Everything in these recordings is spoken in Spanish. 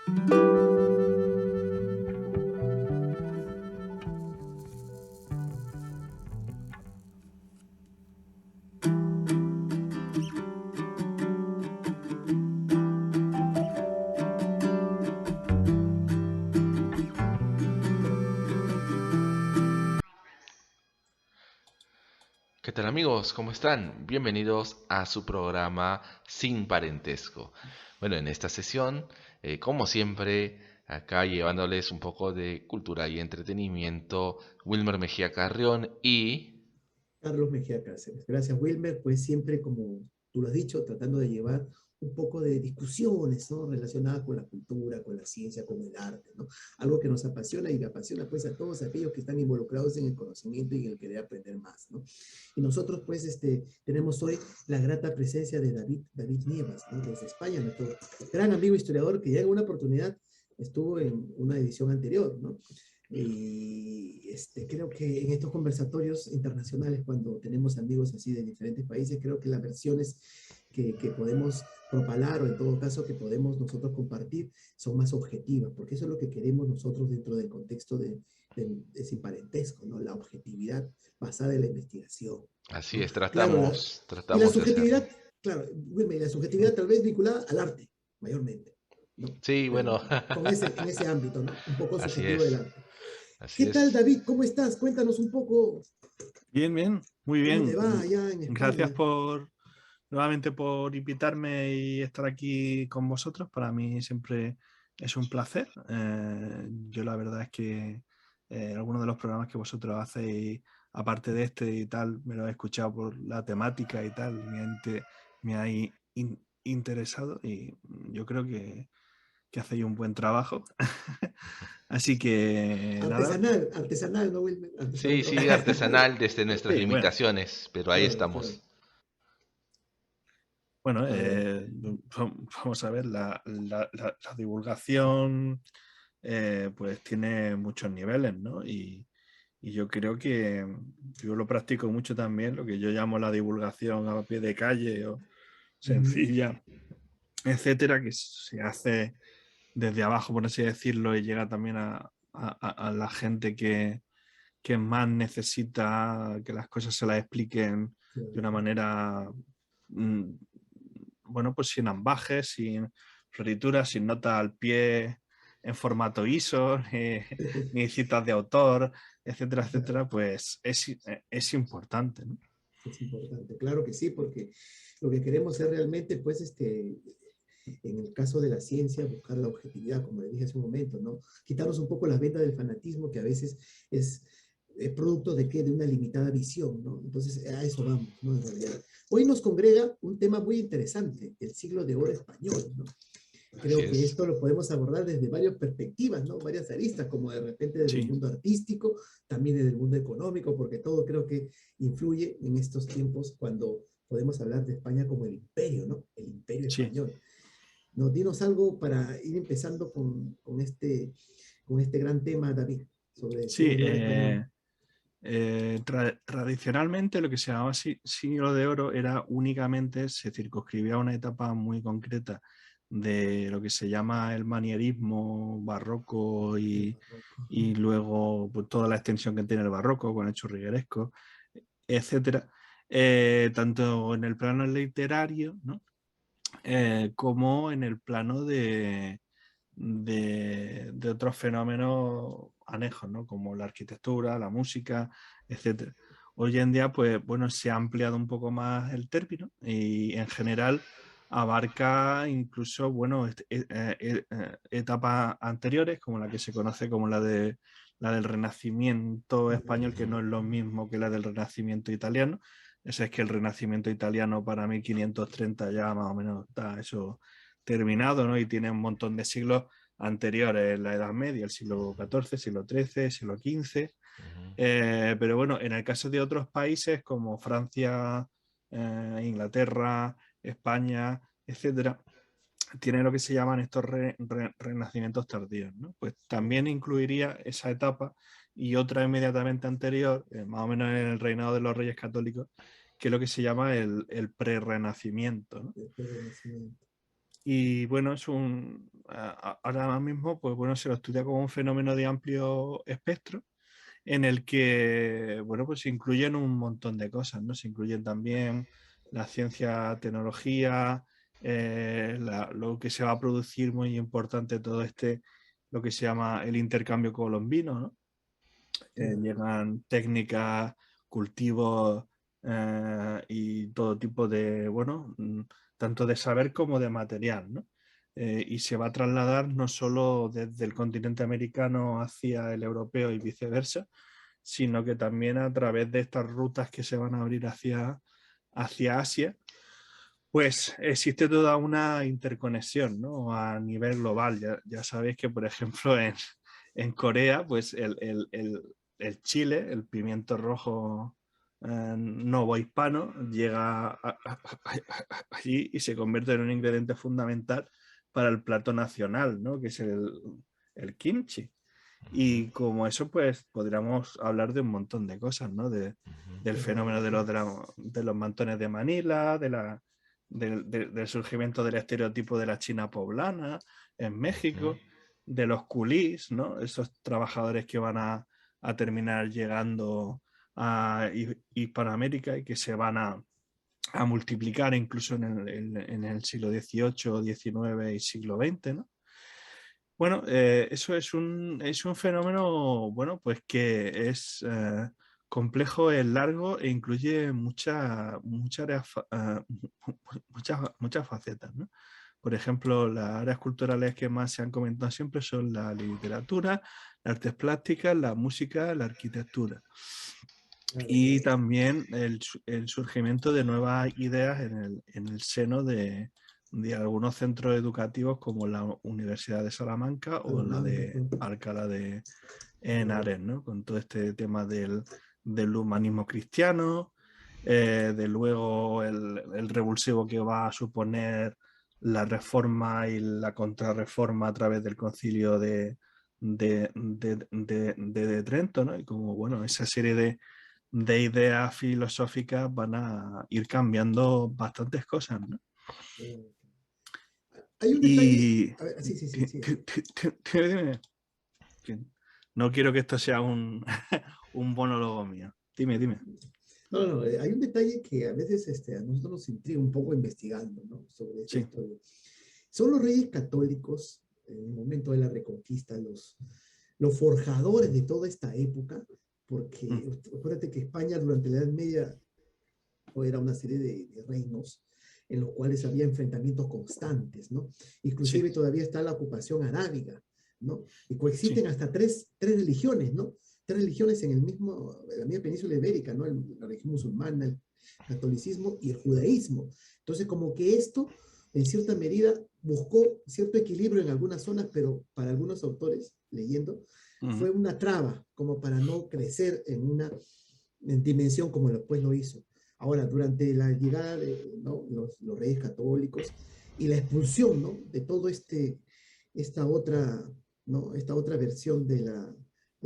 ¿Qué tal amigos? ¿Cómo están? Bienvenidos a su programa Sin Parentesco. Bueno, en esta sesión, como siempre, acá llevándoles un poco de cultura y entretenimiento, Wilmer Mejía Carrión y... Carlos Mejía Cáceres. Gracias, Wilmer. Pues siempre, como tú lo has dicho, tratando de llevar un poco de discusiones, ¿no? Relacionadas con la cultura, con la ciencia, con el arte, ¿no? Algo que nos apasiona y que apasiona pues a todos aquellos que están involucrados en el conocimiento y en el querer aprender más, ¿no? Y nosotros pues tenemos hoy la grata presencia de David Nievas, ¿no? Desde España, nuestro gran amigo historiador que ya en una oportunidad estuvo en una edición anterior, ¿no? Y creo que en estos conversatorios internacionales, cuando tenemos amigos así de diferentes países, creo que las versiones que podemos propalar o en todo caso que podemos nosotros compartir son más objetivas, porque eso es lo que queremos nosotros dentro del contexto de sin parentesco, ¿no? La objetividad basada en la investigación, Así ¿no? es, Claro, y la tratamos de hacerlo. subjetividad, claro, Wilmer, y la subjetividad tal vez vinculada al arte, mayormente, ¿no? Sí, Pero bueno, en ese ámbito, ¿no? Un poco así subjetivo del es, arte. así ¿Qué tal, es. David? ¿Cómo estás? Cuéntanos un poco Bien, bien, muy cómo te bien. va allá en Gracias España. por nuevamente por invitarme y estar aquí con vosotros. Para mí siempre es un placer. Yo la verdad es que algunos de los programas que vosotros hacéis, aparte de este y tal, me lo he escuchado por la temática y tal, me ha interesado y yo creo que hacéis un buen trabajo. Así que nada, Artesanal, artesanal, ¿no, Wilmer? Sí, Artesanal, ¿no? sí, artesanal desde nuestras sí, bueno. limitaciones, pero ahí Claro, claro. estamos. Bueno, A ver. vamos a ver, la divulgación pues tiene muchos niveles, ¿no? Y yo creo que yo lo practico mucho también, lo que yo llamo la divulgación a pie de calle o Ujú. sencilla, etcétera, que se hace desde abajo, por así decirlo, y llega también a la gente que más necesita que las cosas se las expliquen de una Claro. manera, mm, bueno, pues sin ambajes, sin florituras, sin nota al pie en formato ISO, ni citas de autor, etcétera, etcétera, pues es importante, ¿no? Es importante, claro que sí, porque lo que queremos es realmente, pues, en el caso de la ciencia, buscar la objetividad, como le dije hace un momento, ¿no? Quitarnos un poco las vendas del fanatismo que a veces es producto de qué, de una limitada visión, ¿no? Entonces, a eso vamos, ¿no? En realidad. Hoy nos congrega un tema muy interesante, el siglo de oro español, ¿no? Así Creo que es. esto lo podemos abordar desde varias perspectivas, ¿no? Varias aristas, como de repente desde el Sí, mundo artístico, también desde el mundo económico, porque todo creo que influye en estos tiempos cuando podemos hablar de España como el imperio, ¿no? El imperio sí, español. ¿No? Dinos algo para ir empezando con este gran tema, David, sobre el sí. siglo de oro español. Tradicionalmente lo que se llamaba siglo de oro era únicamente, se circunscribía a una etapa muy concreta de lo que se llama el manierismo barroco El barroco. y luego pues, toda la extensión que tiene el barroco con el churrigueresco, etcétera, tanto en el plano literario, ¿no? Como en el plano de otros fenómenos anejos, ¿no? Como la arquitectura, la música, etcétera. Hoy en día, pues bueno, se ha ampliado un poco más el término y en general abarca incluso, bueno, etapas anteriores, como la que se conoce como la del Renacimiento español, que no es lo mismo que la del Renacimiento italiano. Ese es que el Renacimiento italiano para 1530 ya más o menos está eso terminado, ¿no? Y tiene un montón de siglos anteriores, la Edad Media, el siglo XIV, siglo XIII, siglo XV. Ujú. Pero bueno, en el caso de otros países como Francia, Inglaterra, España, etcétera, tiene lo que se llaman estos renacimientos tardíos, ¿no? Pues también incluiría esa etapa y otra inmediatamente anterior, más o menos en el reinado de los reyes católicos, que es lo que se llama el prerrenacimiento, ¿no? El Renacimiento. Y bueno, ahora mismo, pues bueno, se lo estudia como un fenómeno de amplio espectro en el que, bueno, pues se incluyen un montón de cosas, ¿no? Se incluyen también la ciencia, tecnología, lo que se va a producir muy importante todo lo que se llama el intercambio colombino, ¿no? Llegan técnicas, cultivos y todo tipo de, bueno, tanto de saber como de material, ¿no? Y se va a trasladar no solo desde el continente americano hacia el europeo y viceversa, sino que también a través de estas rutas que se van a abrir hacia Asia, pues existe toda una interconexión, ¿no? A nivel global. Ya sabéis que, por ejemplo, en Corea, pues el chile, el pimiento rojo novohispano, llega allí y se convierte en un ingrediente fundamental para el plato nacional, ¿no? Que es el kimchi. Y como eso, pues podríamos hablar de un montón de cosas, ¿no? Del fenómeno de los mantones de Manila, del surgimiento del estereotipo de la China poblana en México, de los culís, ¿no? Esos trabajadores que van a terminar llegando a Hispanoamérica y que se van a multiplicar incluso en el siglo XVIII, XIX y siglo XX, ¿no? Bueno, eso es un fenómeno, bueno, pues que es complejo, es largo e incluye muchas facetas, ¿no? Por ejemplo, las áreas culturales que más se han comentado siempre son la literatura, las artes plásticas, la música, la arquitectura. Y también el surgimiento de nuevas ideas en el seno de algunos centros educativos como la Universidad de Salamanca o la de Alcalá de Henares, ¿no? Con todo este tema del humanismo cristiano, de luego el revulsivo que va a suponer la reforma y la contrarreforma a través del concilio de Trento, ¿no? Y como, bueno, esa serie de ideas filosóficas van a ir cambiando bastantes cosas, ¿no? Hay un detalle. A ver, sí. No quiero que esto sea un monólogo mío. Dime. No, hay un detalle que a veces a nosotros nos intriga un poco investigando, ¿no? Sobre esta historia. Son los reyes católicos, en el momento de la Reconquista, los forjadores de toda esta época, porque acuérdate que España durante la Edad Media era una serie de reinos en los cuales había enfrentamientos constantes, ¿no? Inclusive todavía está la ocupación arábiga, ¿no? Y coexisten hasta tres religiones, ¿no? Tres religiones en la misma península ibérica, ¿no? La religión musulmana, el catolicismo y el judaísmo. Entonces, como que esto, en cierta medida, buscó cierto equilibrio en algunas zonas, pero para algunos autores, leyendo, fue una traba, como para no crecer en dimensión como después lo hizo. Ahora, durante la llegada de los reyes católicos y la expulsión, ¿no? De todo esta otra versión de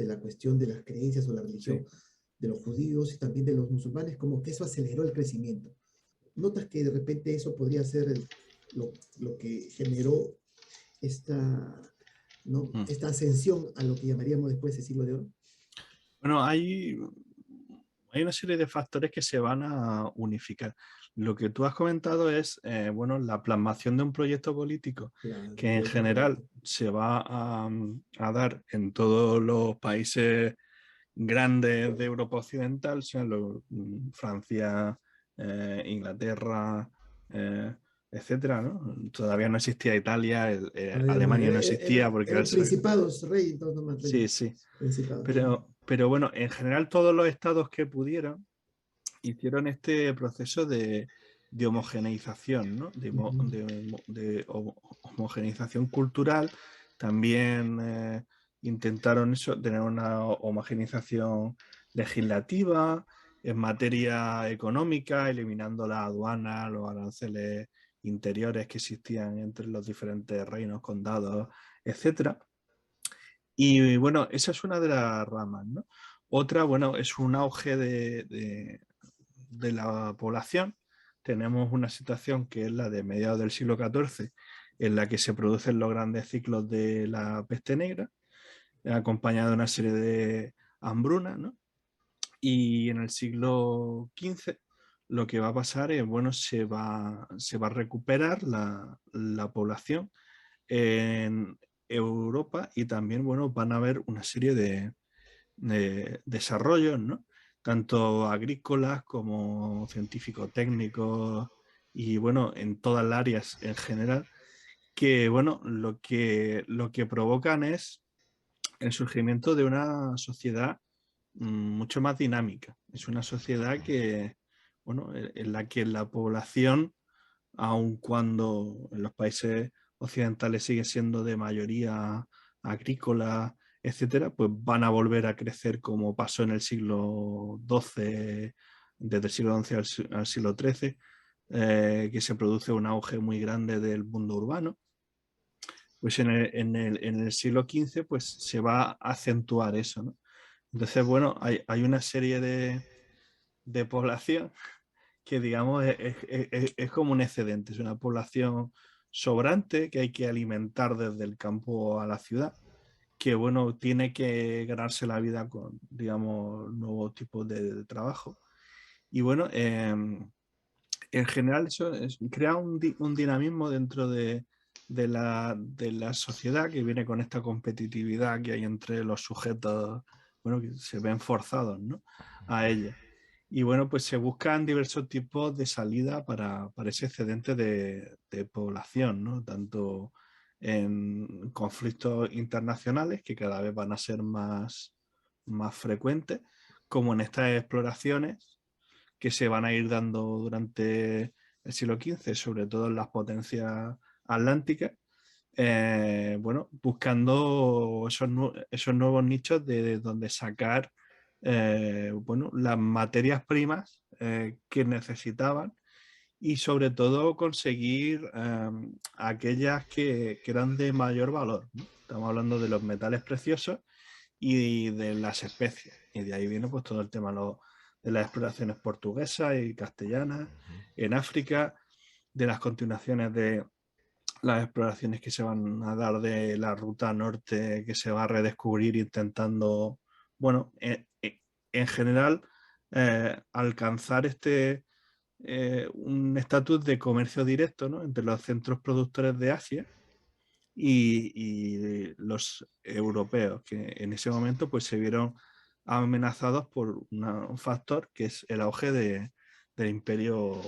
la cuestión de las creencias o la religión de los judíos y también de los musulmanes, como que eso aceleró el crecimiento. ¿Notas que de repente eso podría ser lo que generó esta ascensión a lo que llamaríamos después el siglo de oro? Bueno, hay una serie de factores que se van a unificar. Lo que tú has comentado es, bueno, la plasmación de un proyecto político que en general se va a dar en todos los países grandes de Europa Occidental, sean Francia, Inglaterra, etcétera, ¿no? Todavía no existía Italia, Alemania no existía porque eran principados, reyes, sí. Pero bueno, en general todos los estados que pudieron hicieron este proceso de homogeneización, ¿no? De homogeneización cultural. También intentaron tener una homogeneización legislativa en materia económica, eliminando la aduana, los aranceles interiores que existían entre los diferentes reinos, condados, etcétera. Y bueno, esa es una de las ramas, ¿no? Otra, bueno, es un auge de la población. Tenemos una situación que es la de mediados del siglo XIV, en la que se producen los grandes ciclos de la peste negra, acompañada de una serie de hambrunas, ¿no? Y en el siglo XV lo que va a pasar es, bueno, se va a recuperar la población en Europa, y también, bueno, van a haber una serie de desarrollos, ¿no? Tanto agrícolas como científicos técnicos, y bueno, en todas las áreas en general, que bueno, lo que provocan es el surgimiento de una sociedad mucho más dinámica. Es una sociedad que, bueno, en la que la población, aun cuando en los países occidentales sigue siendo de mayoría agrícola, etcétera, pues van a volver a crecer como pasó en el siglo XII, desde el siglo XI al siglo XIII, que se produce un auge muy grande del mundo urbano. Pues en el siglo XV pues se va a acentuar eso, ¿no? Entonces, bueno, hay una serie de población que, digamos, es como un excedente, es una población sobrante que hay que alimentar desde el campo a la ciudad, que, bueno, tiene que ganarse la vida con, digamos, nuevos tipos de trabajo. Y bueno, en general eso crea un dinamismo dentro de la sociedad, que viene con esta competitividad que hay entre los sujetos, bueno, que se ven forzados, ¿no?, a ella. Y bueno, pues se buscan diversos tipos de salida para ese excedente de población, ¿no? Tanto en conflictos internacionales, que cada vez van a ser más frecuentes, como en estas exploraciones que se van a ir dando durante el siglo XV, sobre todo en las potencias atlánticas, bueno, buscando esos nuevos nichos de donde sacar, bueno, las materias primas que necesitaban, y sobre todo conseguir aquellas que eran de mayor valor, ¿no? Estamos hablando de los metales preciosos y de las especies, y de ahí viene pues todo el tema de las exploraciones portuguesas y castellanas en África, de las continuaciones de las exploraciones que se van a dar de la ruta norte, que se va a redescubrir intentando, bueno, en general, alcanzar un estatus de comercio directo, ¿no?, entre los centros productores de Asia y los europeos, que en ese momento pues se vieron amenazados por un factor que es el auge del imperio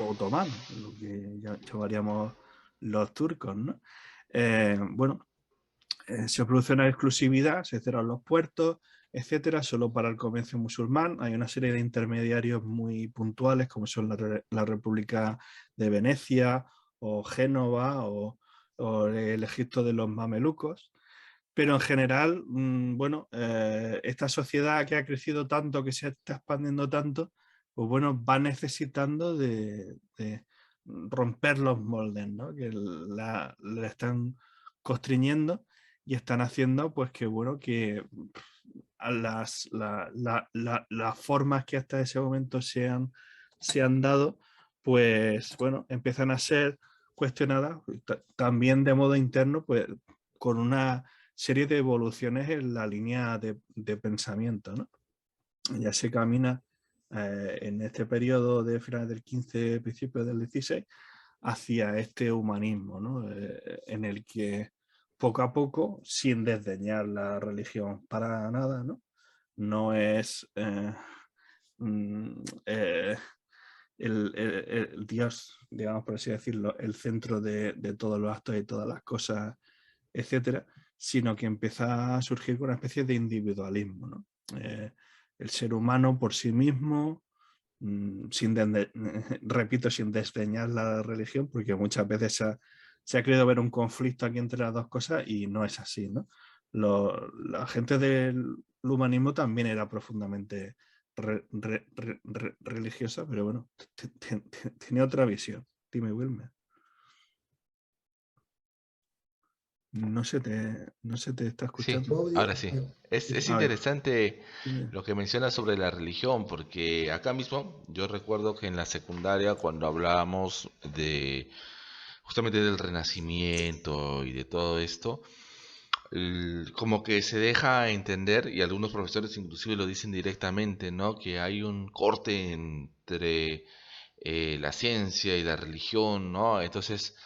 otomano, lo que llamaríamos los turcos, ¿no? Bueno, se produce una exclusividad, se cerran los puertos, etcétera, solo para el comercio musulmán. Hay una serie de intermediarios muy puntuales, como son la República de Venecia o Génova o el Egipto de los mamelucos. Pero en general, bueno, esta sociedad que ha crecido tanto, que se está expandiendo tanto, pues bueno, va necesitando de romper los moldes, ¿no?, que le están constriñendo, y están haciendo pues que, bueno, que a las formas que hasta ese momento se han dado, pues bueno, empiezan a ser cuestionadas también de modo interno, pues con una serie de evoluciones en la línea de pensamiento, ¿no? Ya se camina en este periodo de finales del XV, principios del XVI, hacia este humanismo, ¿no? En el que poco a poco, sin desdeñar la religión para nada, ¿no? No es el Dios, digamos, por así decirlo, el centro de todos los actos y todas las cosas, etcétera, sino que empieza a surgir con una especie de individualismo, ¿no? El ser humano por sí mismo, repito, sin desdeñar la religión, porque muchas veces se ha querido ver un conflicto aquí entre las dos cosas, y no es así, ¿no? La gente del humanismo también era profundamente religiosa, pero bueno, tiene otra visión. Dime, Wilmer. No se te está Sí, escuchando. ahora sí. Es A ver, interesante dime. lo que mencionas sobre la religión, porque acá mismo yo recuerdo que en la secundaria, cuando hablábamos de justamente del Renacimiento y de todo esto, como que se deja entender, y algunos profesores inclusive lo dicen directamente, ¿no? Que hay un corte entre la ciencia y la religión, ¿no? Entonces,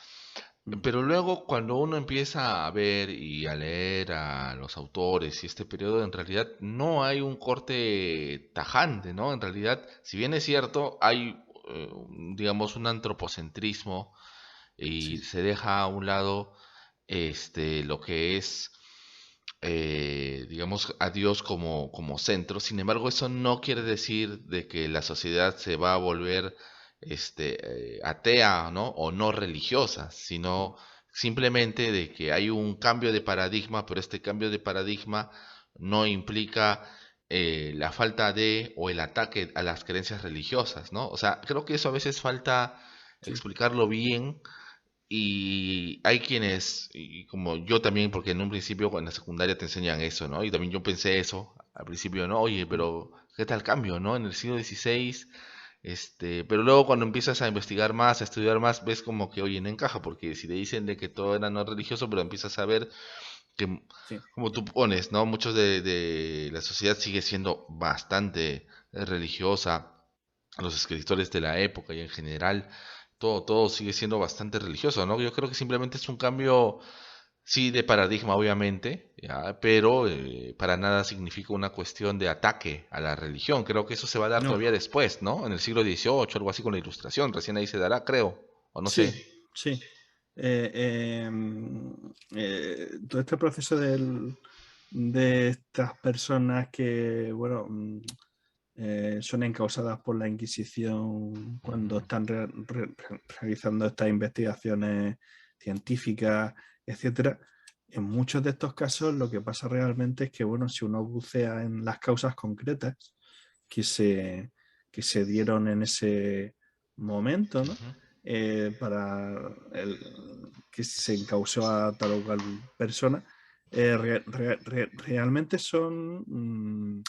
Mm. pero luego cuando uno empieza a ver y a leer a los autores y este periodo, en realidad no hay un corte tajante, ¿no? En realidad, si bien es cierto, hay, digamos, un antropocentrismo y Sí, se deja a un lado lo que es, digamos, a Dios como centro. Sin embargo, eso no quiere decir de que la sociedad se va a volver atea, ¿no? O no religiosa, sino simplemente de que hay un cambio de paradigma, pero este cambio de paradigma no implica la falta de o el ataque a las creencias religiosas, ¿no? O sea, creo que eso a veces falta sí, explicarlo bien y hay quienes, y como yo también, porque en un principio en la secundaria te enseñan eso, ¿no? Y también yo pensé eso al principio, ¿no? Oye, mm, pero ¿qué tal cambio, ¿no? En el siglo XVI, pero luego cuando empiezas a investigar más, a estudiar más, ves como que, oye, no encaja, porque si te dicen de que todo era no religioso, pero empiezas a ver que, sí, como tú pones, ¿no? Muchos de la sociedad sigue siendo bastante religiosa, los escritores de la época y en general todo sigue siendo bastante religioso, ¿no? Yo creo que simplemente es un cambio, sí, de paradigma, obviamente, ¿ya? Pero para nada significa una cuestión de ataque a la religión. Creo que eso se va a dar no, todavía no, después, ¿no? En el siglo XVIII, algo así con la Ilustración, recién ahí se dará, creo, o no sé. sí, sí. Todo este proceso de estas personas que, bueno, son encausadas por la Inquisición cuando Ujú, están realizando estas investigaciones científicas, etcétera. En muchos de estos casos lo que pasa realmente es que, bueno, si uno bucea en las causas concretas que se, que se dieron en ese momento, ¿no? ujú, Para el que se encausó a tal o cual persona, realmente son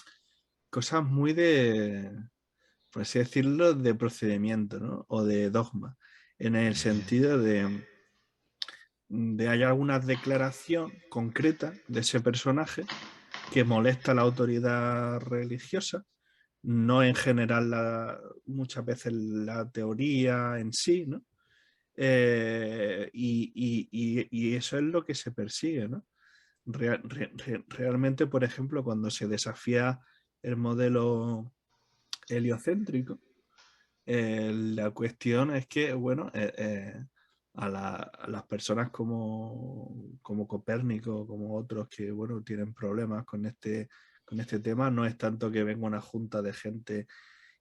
cosas muy por así decirlo, de procedimiento, ¿no? O de dogma, en el sentido de hay alguna declaración concreta de ese personaje que molesta a la autoridad religiosa, no en general muchas veces la teoría en sí, ¿no? Y eso es lo que se persigue, ¿no? Realmente, por ejemplo, cuando se desafía el modelo heliocéntrico, la cuestión es que, bueno, a las personas como Copérnico, como otros que, bueno, tienen problemas con este tema, no es tanto que venga una junta de gente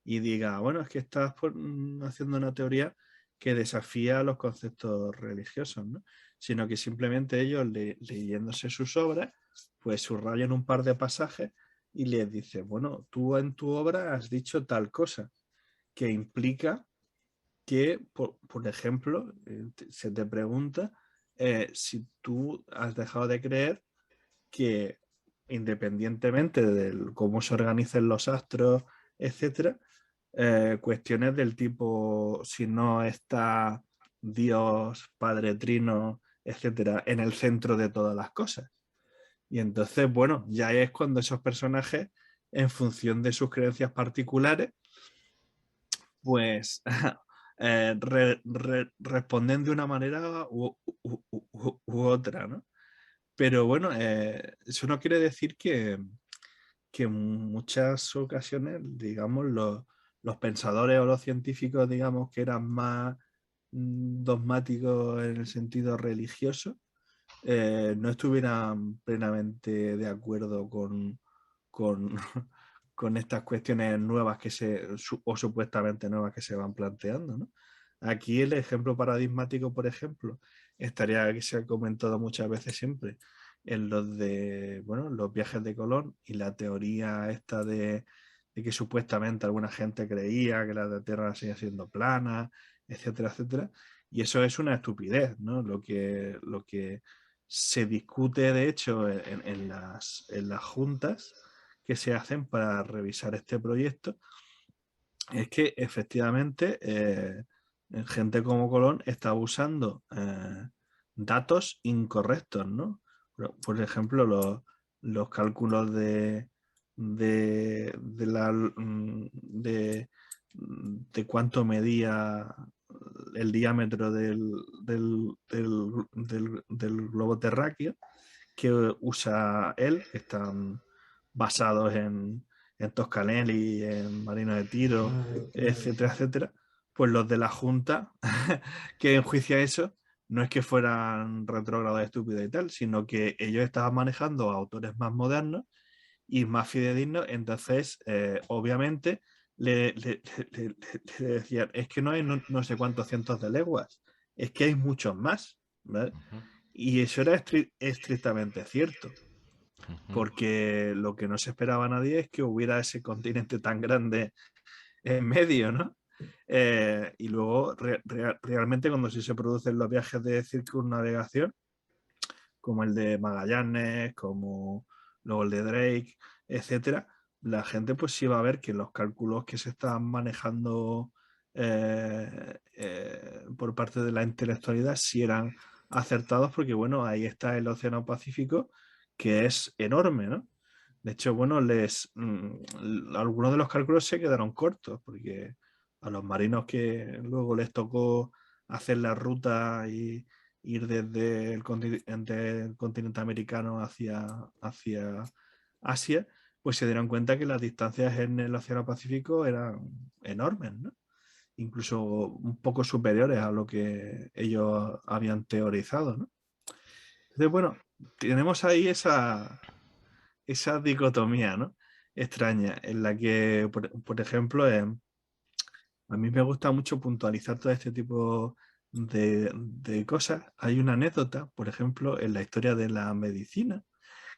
y diga, bueno, es que estás haciendo una teoría que desafía los conceptos religiosos, ¿no? Sino que simplemente ellos, leyéndose sus obras, pues subrayan un par de pasajes y les dicen, bueno, tú en tu obra has dicho tal cosa que implica que, por ejemplo, se te pregunta si tú has dejado de creer que independientemente de cómo se organicen los astros, etcétera, cuestiones del tipo si no está Dios, Padre Trino, etcétera, en el centro de todas las cosas. Y entonces, bueno, ya es cuando esos personajes, en función de sus creencias particulares, pues responden de una manera u otra, ¿no? Pero bueno, eso no quiere decir que en muchas ocasiones, digamos, los pensadores o los científicos, digamos, que eran más dogmáticos en el sentido religioso, no estuvieran plenamente de acuerdo con, con estas cuestiones nuevas o supuestamente nuevas que se van planteando, ¿no? Aquí el ejemplo paradigmático, por ejemplo, estaría que se ha comentado muchas veces siempre en bueno, los viajes de Colón y la teoría esta de que supuestamente alguna gente creía que la Tierra sigue siendo plana, etcétera, etcétera. Y eso es una estupidez, ¿no? Lo que se discute, de hecho, en las juntas que se hacen para revisar este proyecto es que efectivamente gente como Colón estaba usando datos incorrectos, ¿no? Por ejemplo, los cálculos de cuánto medía el diámetro del globo terráqueo que usa él, que están basados en Toscanelli, en Marino de Tiro, Claro, claro. etcétera, etcétera, pues los de la Junta que enjuicia eso no es que fueran retrógrados, estúpidos y tal, sino que ellos estaban manejando a autores más modernos y más fidedignos, entonces obviamente le decían, es que no hay no sé cuántos cientos de leguas, es que hay muchos más, ¿vale? Ujú, Y eso era estrictamente cierto, ujú. porque lo que no se esperaba nadie es que hubiera ese continente tan grande en medio, ¿no? Y luego realmente cuando sí se producen los viajes de circunnavegación, como el de Magallanes, como luego el de Drake, etcétera, la gente pues sí va a ver que los cálculos que se están manejando por parte de la intelectualidad sí eran acertados, porque bueno, ahí está el Océano Pacífico, que es enorme, ¿no? De hecho, bueno, algunos de los cálculos se quedaron cortos, porque a los marinos que luego les tocó hacer la ruta y ir desde el continente americano hacia Asia, pues se dieron cuenta que las distancias en el Océano Pacífico eran enormes, ¿no? Incluso un poco superiores a lo que ellos habían teorizado, ¿no? Entonces, bueno, tenemos ahí esa dicotomía, ¿no? Extraña, en la que, por ejemplo, a mí me gusta mucho puntualizar todo este tipo de cosas. Hay una anécdota, por ejemplo, en la historia de la medicina,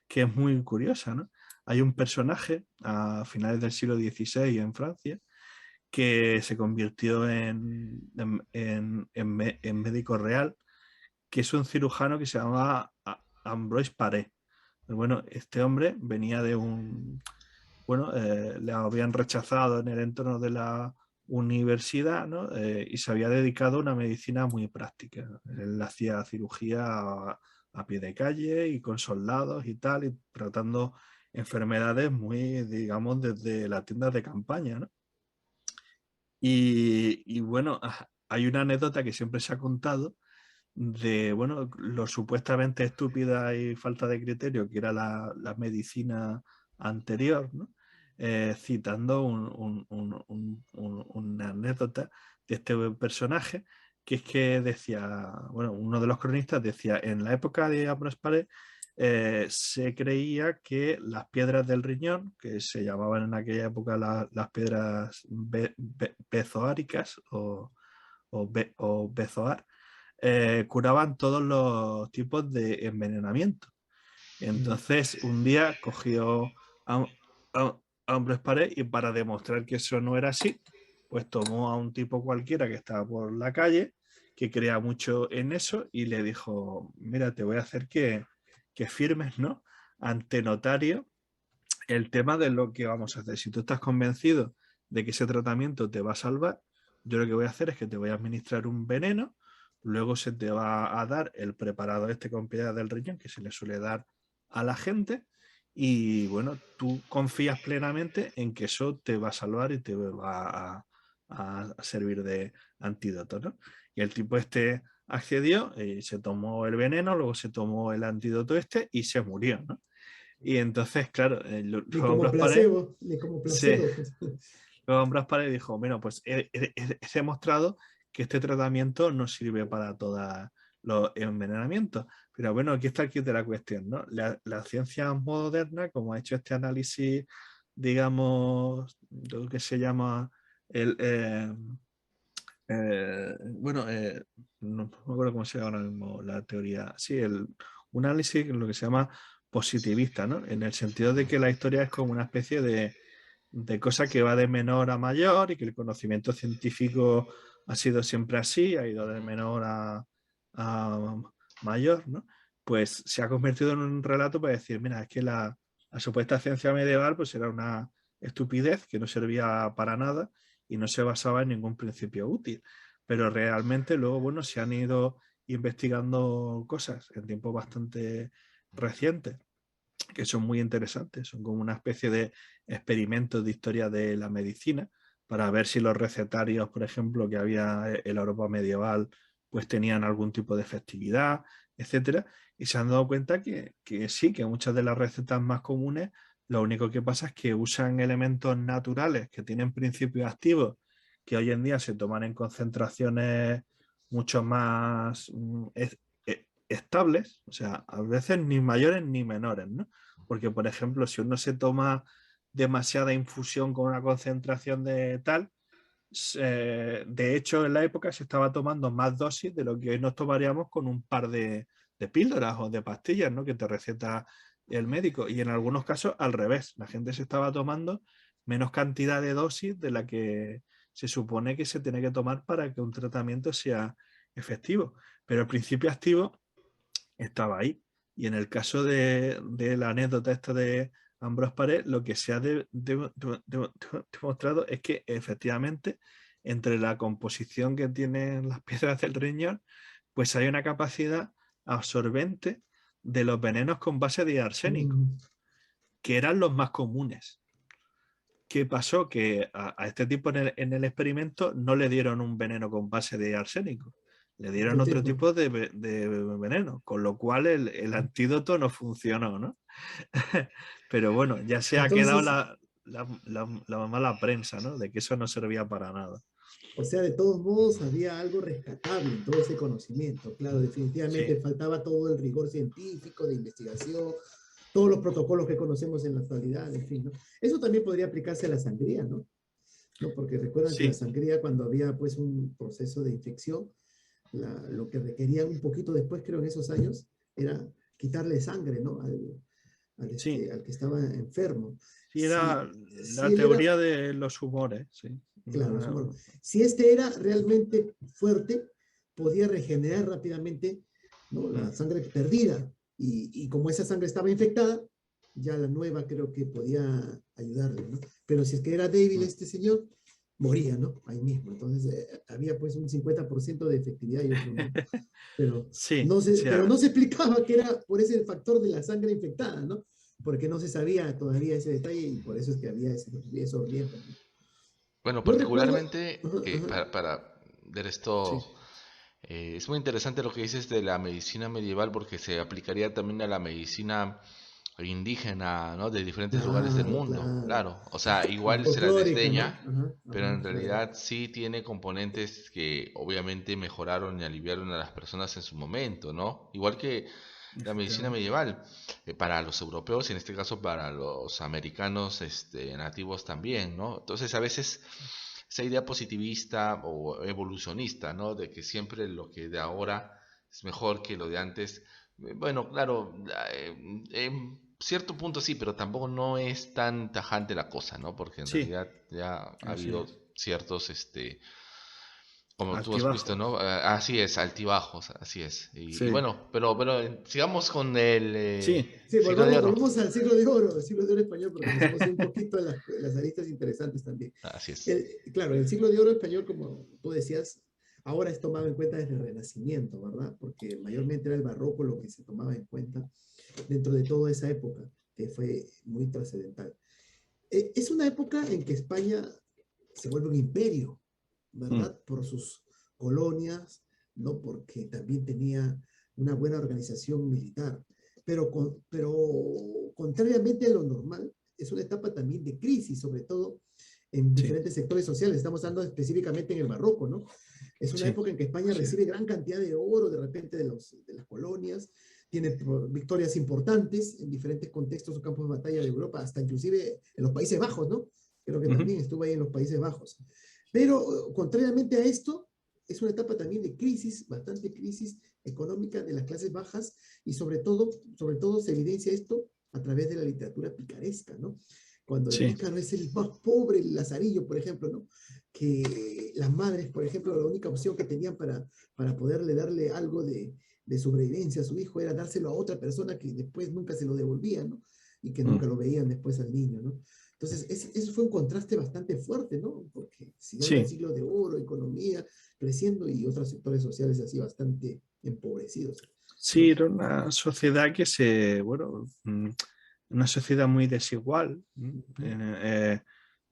que es muy curiosa, ¿no? Hay un personaje a finales del siglo XVI en Francia que se convirtió en médico real, que es un cirujano que se llamaba Ambroise Paré. Bueno, este hombre venía de bueno, le habían rechazado en el entorno de la universidad, ¿no? Y se había dedicado a una medicina muy práctica. Él hacía cirugía a pie de calle y con soldados y tal, y tratando enfermedades muy, digamos, desde las tiendas de campaña, ¿no? Y bueno, hay una anécdota que siempre se ha contado de, bueno, lo supuestamente estúpida y falta de criterio que era la medicina anterior, ¿no? Citando una anécdota de este personaje, que es que decía, bueno, uno de los cronistas decía, en la época de Ambrose Paré se creía que las piedras del riñón, que se llamaban en aquella época las piedras bezoáricas o bezoar, curaban todos los tipos de envenenamiento. Entonces, un día cogió a Hombres Pared y para demostrar que eso no era así, pues tomó a un tipo cualquiera que estaba por la calle, que crea mucho en eso, y le dijo, mira, te voy a hacer que firmes, ¿no? Ante notario el tema de lo que vamos a hacer. Si tú estás convencido de que ese tratamiento te va a salvar, yo lo que voy a hacer es que te voy a administrar un veneno, luego se te va a dar el preparado este con piedra del riñón que se le suele dar a la gente, y bueno, tú confías plenamente en que eso te va a salvar y te va a servir de antídoto, ¿no? Y el tipo este accedió, se tomó el veneno, luego se tomó el antídoto este y se murió, ¿no? Y entonces, claro, Ni luego como Ambros Paré placebo, ni como se, placebo. Pues. luego Ambros Paré dijo, bueno, pues he demostrado que este tratamiento no sirve para todos los envenenamientos. Pero bueno, aquí está el kit de la cuestión, ¿no? La ciencia moderna, como ha hecho este análisis, digamos, de lo que se llama el... bueno, no me acuerdo cómo se llama ahora mismo la teoría. Sí, un análisis lo que se llama positivista, ¿no? En el sentido de que la historia es como una especie de cosa que va de menor a mayor y que el conocimiento científico ha sido siempre así, ha ido de menor a mayor, ¿no? Pues se ha convertido en un relato para decir, mira, es que la supuesta ciencia medieval pues era una estupidez que no servía para nada y no se basaba en ningún principio útil. pero realmente luego, bueno, se han ido investigando cosas en tiempos bastante recientes que son muy interesantes, son como una especie de experimentos de historia de la medicina para ver si los recetarios, por ejemplo, que había en la Europa medieval, pues tenían algún tipo de efectividad, etcétera, y se han dado cuenta que sí, que muchas de las recetas más comunes, lo único que pasa es que usan elementos naturales que tienen principios activos que hoy en día se toman en concentraciones mucho más estables, o sea, a veces ni mayores ni menores, ¿no? Porque, por ejemplo, si uno se toma demasiada infusión con una concentración de tal, de hecho en la época se estaba tomando más dosis de lo que hoy nos tomaríamos con un par de píldoras o de pastillas, ¿no? Que te receta el médico. Y en algunos casos al revés, la gente se estaba tomando menos cantidad de dosis de la que se supone que se tiene que tomar para que un tratamiento sea efectivo. Pero el principio activo estaba ahí. Y en el caso de la anécdota esta de Ambrose Paré, lo que se ha demostrado es que efectivamente entre la composición que tienen las piedras del riñón, pues hay una capacidad absorbente de los venenos con base de arsénico, que eran los más comunes. ¿Qué pasó? Que a este tipo en el experimento no le dieron un veneno con base de arsénico, le dieron otro tipo de veneno, con lo cual el antídoto no funcionó, ¿no? Pero bueno, ya se ha quedado Entonces, la mala prensa, ¿no? De que eso no servía para nada. o sea, de todos modos había algo rescatable en todo ese conocimiento. Claro, definitivamente Sí, faltaba todo el rigor científico de investigación, todos los protocolos que conocemos en la actualidad, en fin, ¿no? Eso también podría aplicarse a la sangría, ¿no? ¿No? Porque recuerdan que la sí, sangría, cuando había pues un proceso de infección, lo que requerían un poquito después, creo, en esos años, era quitarle sangre, ¿no? sí. Al que estaba enfermo. Sí, era Si la él era, teoría de los humores, sí. claro, bueno, si este era realmente fuerte, podía regenerar rápidamente, ¿no? La sangre perdida. Y como esa sangre estaba infectada, ya la nueva creo que podía ayudarle, ¿no? Pero si es que era débil este señor, moría, ¿no? Ahí mismo. Entonces, había pues un 50% de efectividad y otro no. Pero Sí, no, sí, pero no se explicaba que era por ese factor de la sangre infectada, ¿no? Porque no se sabía todavía ese detalle y por eso es que había esos riesgos, ¿no? Bueno, Yo recuerdo... particularmente Ajá, ajá, para ver sí, esto, es muy interesante lo que dices de la medicina medieval porque se aplicaría también a la medicina indígena, ¿no? De diferentes lugares del claro, mundo, claro. claro. O sea, La igual se la folclórica, ¿no? desdeña, Ajá, pero ajá, en claro. realidad sí tiene componentes que obviamente mejoraron y aliviaron a las personas en su momento, ¿no? Igual que la medicina efectivamente. medieval, para los europeos y en este caso para los americanos nativos también, ¿no? Entonces a veces esa idea positivista o evolucionista, ¿no? De que siempre lo que de ahora es mejor que lo de antes. Bueno, claro, en cierto punto sí, pero tampoco no es tan tajante la cosa, ¿no? Porque en Sí, realidad ya ha así habido es. ciertos, como tú has visto, Altibajos. ¿no? Así es, altibajos, así es. Y Sí, bueno, pero sigamos con el sí, Sí, siglo de oro. volvamos al siglo de oro español, porque nos hemos ido un poquito en las aristas interesantes también. Así es. Claro, el siglo de oro español, como tú decías, ahora es tomado en cuenta desde el Renacimiento, ¿verdad? Porque mayormente era el barroco lo que se tomaba en cuenta dentro de toda esa época, que fue muy trascendental. Es una época en que España se vuelve un imperio, mm, ¿verdad? Por sus colonias, ¿no? Porque también tenía una buena organización militar. Pero contrariamente a lo normal, es una etapa también de crisis, sobre todo en sí, diferentes sectores sociales. Estamos hablando específicamente en el barroco, ¿no? Es una sí, época en que España sí, recibe gran cantidad de oro de repente de las colonias, tiene victorias importantes en diferentes contextos o campos de batalla de Europa, hasta inclusive en los Países Bajos, ¿no? Creo que ujú, también estuvo ahí en los Países Bajos. Pero contrariamente a esto, es una etapa también de crisis, bastante crisis económica de las clases bajas y sobre todo se evidencia esto a través de la literatura picaresca, ¿no? Cuando el sí, pícaro es el más pobre, el lazarillo, por ejemplo, ¿no? Que las madres, por ejemplo, la única opción que tenían para poderle darle algo de sobrevivencia a su hijo era dárselo a otra persona que después nunca se lo devolvía, ¿no? Y que mm, nunca lo veían después al niño, ¿no? Entonces, eso fue un contraste bastante fuerte, ¿no? Porque si habla del Sí, siglo de oro, economía creciendo y otros sectores sociales así bastante empobrecidos, sí, ¿no? era una sociedad que bueno, una sociedad muy desigual. Ujú,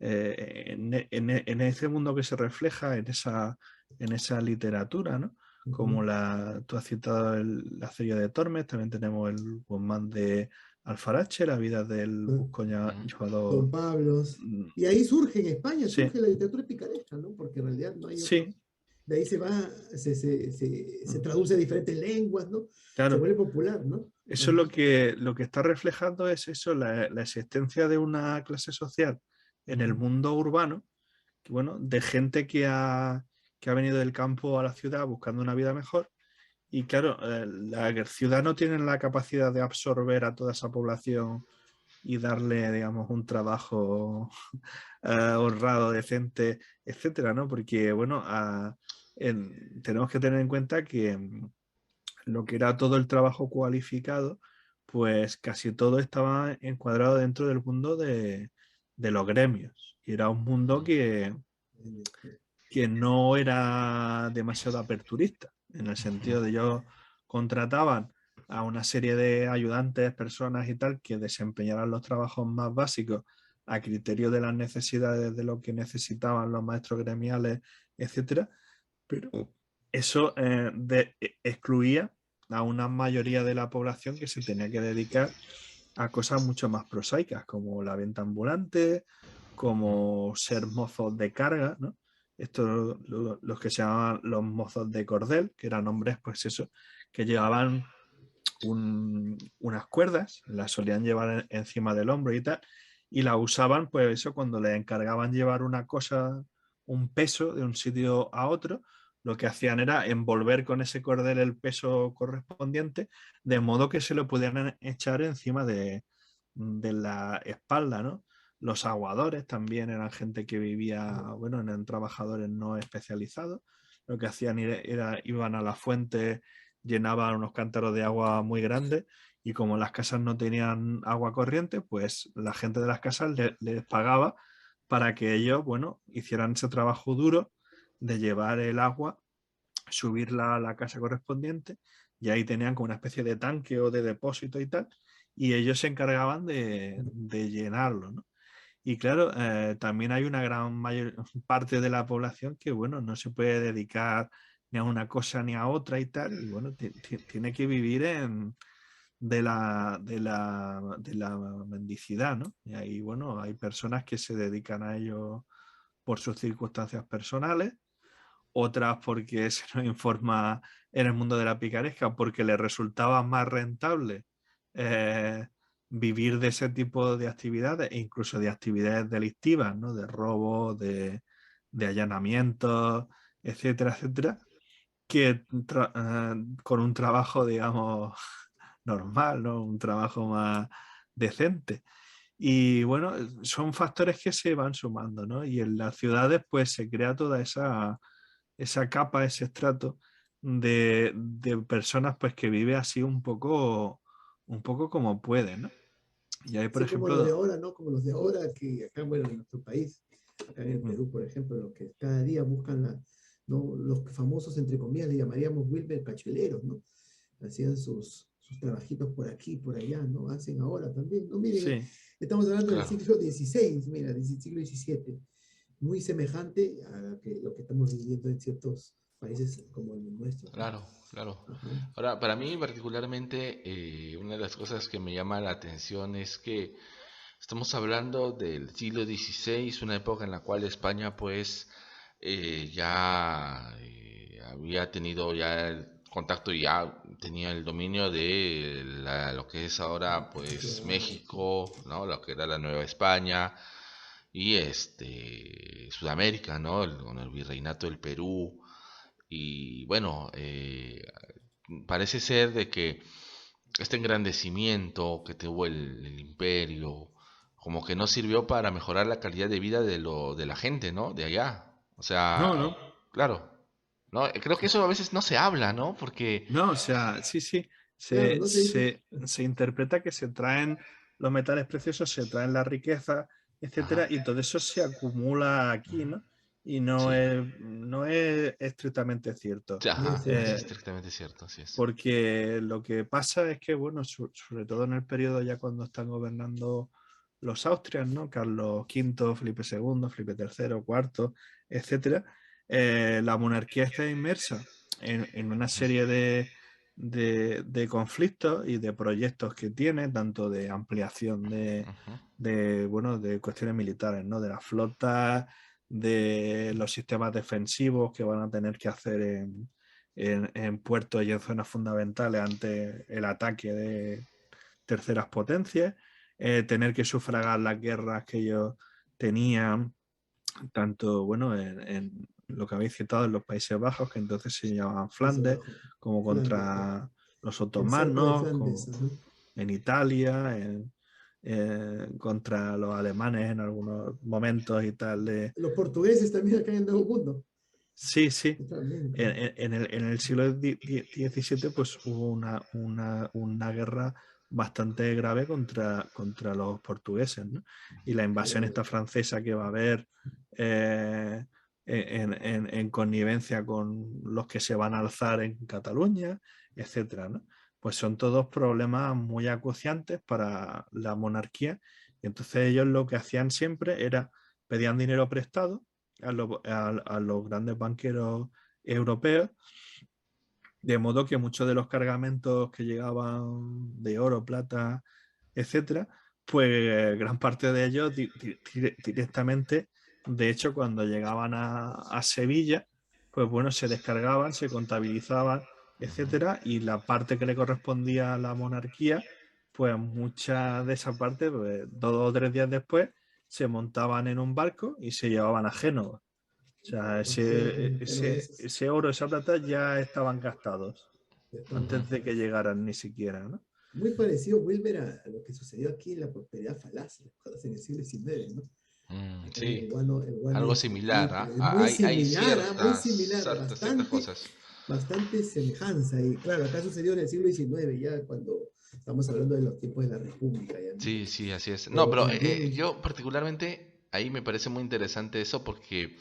En ese mundo que se refleja en esa literatura, ¿no? Como ujú, tú has citado la Celia de Tormes, también tenemos el Guzmán de Alfarache, la vida del ¿no? busco Ujú. Don llevador. Pablos. mm, Y ahí surge en España, Sí, surge la literatura picaresca, ¿no? Porque en realidad no hay sí, otros. De ahí se va, se mm, traduce a diferentes lenguas, ¿no? Se claro. vuelve popular, ¿no? Eso es Ajá. lo que está reflejando es eso, la existencia de una clase social en el Ujú, mundo urbano, que, bueno, de gente que ha venido del campo a la ciudad buscando una vida mejor. Y claro, la ciudad no tiene la capacidad de absorber a toda esa población y darle, digamos, un trabajo honrado, decente, etcétera, ¿no? Porque, bueno, tenemos que tener en cuenta que lo que era todo el trabajo cualificado, pues casi todo estaba encuadrado dentro del mundo de los gremios. Y era un mundo que no era demasiado aperturista, en el sentido de ellos contrataban a una serie de ayudantes, personas y tal, que desempeñaran los trabajos más básicos a criterio de las necesidades de lo que necesitaban los maestros gremiales, etcétera, pero eso excluía a una mayoría de la población que se tenía que dedicar a cosas mucho más prosaicas, como la venta ambulante, como ser mozos de carga, ¿no? Estos los que se llamaban los mozos de cordel, que eran hombres, pues eso, que llevaban unas cuerdas, las solían llevar encima del hombro y tal, y la usaban, pues eso, cuando le encargaban llevar una cosa, un peso de un sitio a otro, lo que hacían era envolver con ese cordel el peso correspondiente, de modo que se lo pudieran echar encima de la espalda, ¿no? Los aguadores también eran gente que vivía, bueno, eran trabajadores no especializados. Lo que hacían iban a la fuente, llenaban unos cántaros de agua muy grandes y como las casas no tenían agua corriente, pues la gente de las casas les pagaba para que ellos, bueno, hicieran ese trabajo duro de llevar el agua, subirla a la casa correspondiente y ahí tenían como una especie de tanque o de depósito y tal, y ellos se encargaban de llenarlo, ¿no? Y claro, también hay una gran mayor parte de la población que, bueno, no se puede dedicar ni a una cosa ni a otra y tal, y bueno, tiene que vivir de la mendicidad, ¿no? Y ahí, bueno, hay personas que se dedican a ello por sus circunstancias personales, otras porque se nos informa en el mundo de la picaresca, porque les resultaba más rentable eh, vivir de ese tipo de actividades, e incluso de actividades delictivas, ¿no? De robo, de allanamientos, etcétera, etcétera, que con un trabajo, digamos, normal, ¿no? Un trabajo más decente. Y bueno, son factores que se van sumando, ¿no? Y en las ciudades pues se crea toda esa capa, ese estrato de personas pues que vive así un poco como puede, ¿no? Y hay, por Sí, como los de ejemplo, ahora, ¿no? Como los de ahora que acá, bueno, en nuestro país, acá en el mm, Perú, por ejemplo, los que cada día buscan ¿no? Los famosos, entre comillas, le llamaríamos Wilber cachueleros, ¿no? Hacían sus trabajitos por aquí, por allá, ¿no? Hacen ahora también, ¿no? Miren, sí, estamos hablando del Claro, siglo XVI, mira, del siglo XVII, muy semejante a lo que estamos viviendo en ciertos países como el nuestro, ¿no? claro, claro. Ajá. Ahora, para mí particularmente, una de las cosas que me llama la atención es que estamos hablando del siglo XVI, una época en la cual España pues ya había tenido ya el contacto y ya tenía el dominio de lo que es ahora pues Claro, sí. México, ¿no? Lo que era la Nueva España y Sudamérica, ¿no? Con el virreinato del Perú y bueno, parece ser de que este engrandecimiento que tuvo el imperio, como que no sirvió para mejorar la calidad de vida de la gente, ¿no? De allá. O no, sea, no, claro. No, creo que eso a veces no se habla, ¿no? Porque, no, o sea, sí, sí, Claro, se, no se dice. se, se interpreta que se traen los metales preciosos, se traen la riqueza, etcétera, y todo eso se acumula aquí, ¿no? Y no Sí. es estrictamente cierto. Ajá, Eso no es es. estrictamente cierto, así es. Porque lo que pasa es que, bueno, sobre todo en el periodo ya cuando están gobernando los Austrias, ¿no? Carlos V, Felipe II, Felipe III, IV, etcétera, la monarquía está inmersa en una serie de conflictos y de proyectos que tiene, tanto de ampliación Ujú. bueno, de cuestiones militares, ¿no? De la flota, de los sistemas defensivos que van a tener que hacer en puertos y en zonas fundamentales ante el ataque de terceras potencias, tener que sufragar las guerras que ellos tenían, tanto bueno, en lo que habéis citado en los Países Bajos, que entonces se llamaban Países Flandes, Bajos. como Flandes, claro. contra los El cerco de otomanos, Flandes. Ajá. en Italia, contra los alemanes en algunos momentos y tal. Los portugueses también acá en el Nuevo Mundo. Sí, sí. Totalmente. En el siglo XVII pues hubo una guerra bastante grave contra los portugueses, ¿no? Y la invasión esta francesa que va a haber en connivencia con los que se van a alzar en Cataluña, etcétera, ¿no? Pues son todos problemas muy acuciantes para la monarquía. Y entonces ellos lo que hacían siempre era pedían dinero prestado a los grandes banqueros europeos, de modo que muchos de los cargamentos que llegaban de oro, plata, etcétera, pues gran parte de ellos directamente, de hecho, cuando llegaban a Sevilla, pues bueno, se descargaban, se contabilizaban, etcétera, y la parte que le correspondía a la monarquía, pues mucha de esa parte, pues, 2 o 3 días después, se montaban en un barco y se llevaban a Génova. O sea, Genoveses. ese oro, esa plata ya estaban gastados Ya estaban Ujú. antes de que gastados. llegaran ni siquiera, ¿no? Muy parecido, Wilber, a lo que sucedió aquí en la prosperidad falaz, ¿recuerdas? En el siglo XIX, ¿no? Acá Sí, el guano algo similar, Egipto. ¿ah? Es muy Hay similar, ¿ah? Muy similar, ciertas bastante, cosas. bastante semejanza. Y claro, acá sucedió en el siglo XIX, ya cuando estamos hablando de los tiempos de la República, ya, ¿no? Sí, sí, así es. No, Pero pero también, yo particularmente ahí me parece muy interesante eso porque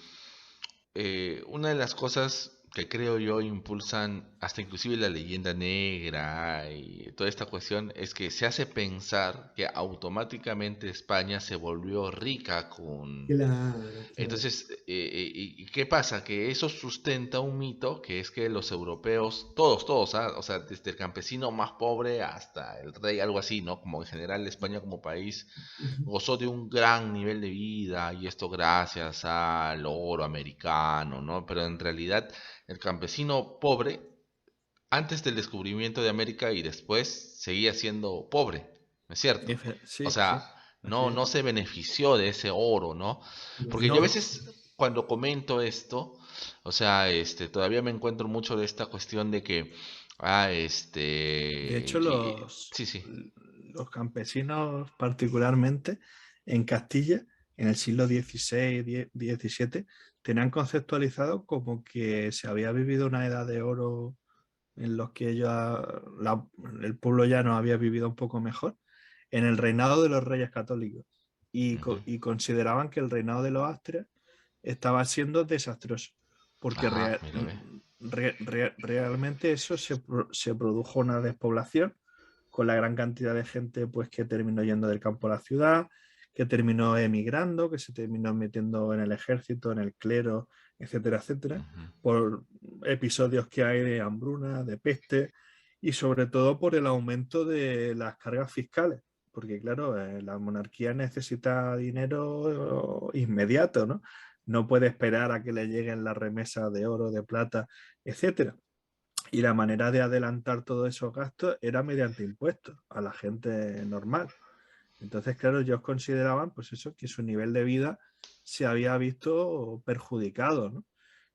una de las cosas que creo yo impulsan hasta inclusive la leyenda negra y toda esta cuestión es que se hace pensar que automáticamente España se volvió rica con... claro, claro. Entonces, ¿y qué pasa? Que eso sustenta un mito que es que los europeos, todos, ¿ah? O sea, desde el campesino más pobre hasta el rey, algo así, ¿no? Como en general España como país Ujú. gozó de un gran nivel de vida y esto gracias al oro americano, ¿no? Pero en realidad el campesino pobre, antes del descubrimiento de América y después, seguía siendo pobre, ¿no es cierto? O Sí, sí, sea, así es. no se benefició de ese oro, ¿no? Porque yo a No, veces cuando comento esto, o sea, todavía me encuentro mucho de esta cuestión de que, de hecho sí, sí. los campesinos particularmente en Castilla, en el siglo XVI, XVII, tenían conceptualizado como que se había vivido una edad de oro en los que el pueblo llano había vivido un poco mejor, en el reinado de los reyes católicos. Ujú. Y consideraban que el reinado de los Austrias estaba siendo desastroso, porque Ajá, mira, ve. realmente eso se produjo una despoblación con la gran cantidad de gente pues, que terminó yendo del campo a la ciudad, que terminó emigrando, que se terminó metiendo en el ejército, en el clero, etcétera, etcétera, Ujú. por episodios que hay de hambruna, de peste y sobre todo por el aumento de las cargas fiscales. Porque claro, la monarquía necesita dinero inmediato, ¿no? No puede esperar a que le lleguen las remesas de oro, de plata, etcétera. Y la manera de adelantar todos esos gastos era mediante impuestos a la gente normal. Entonces, claro, ellos consideraban, pues eso, que su nivel de vida se había visto perjudicado, ¿no?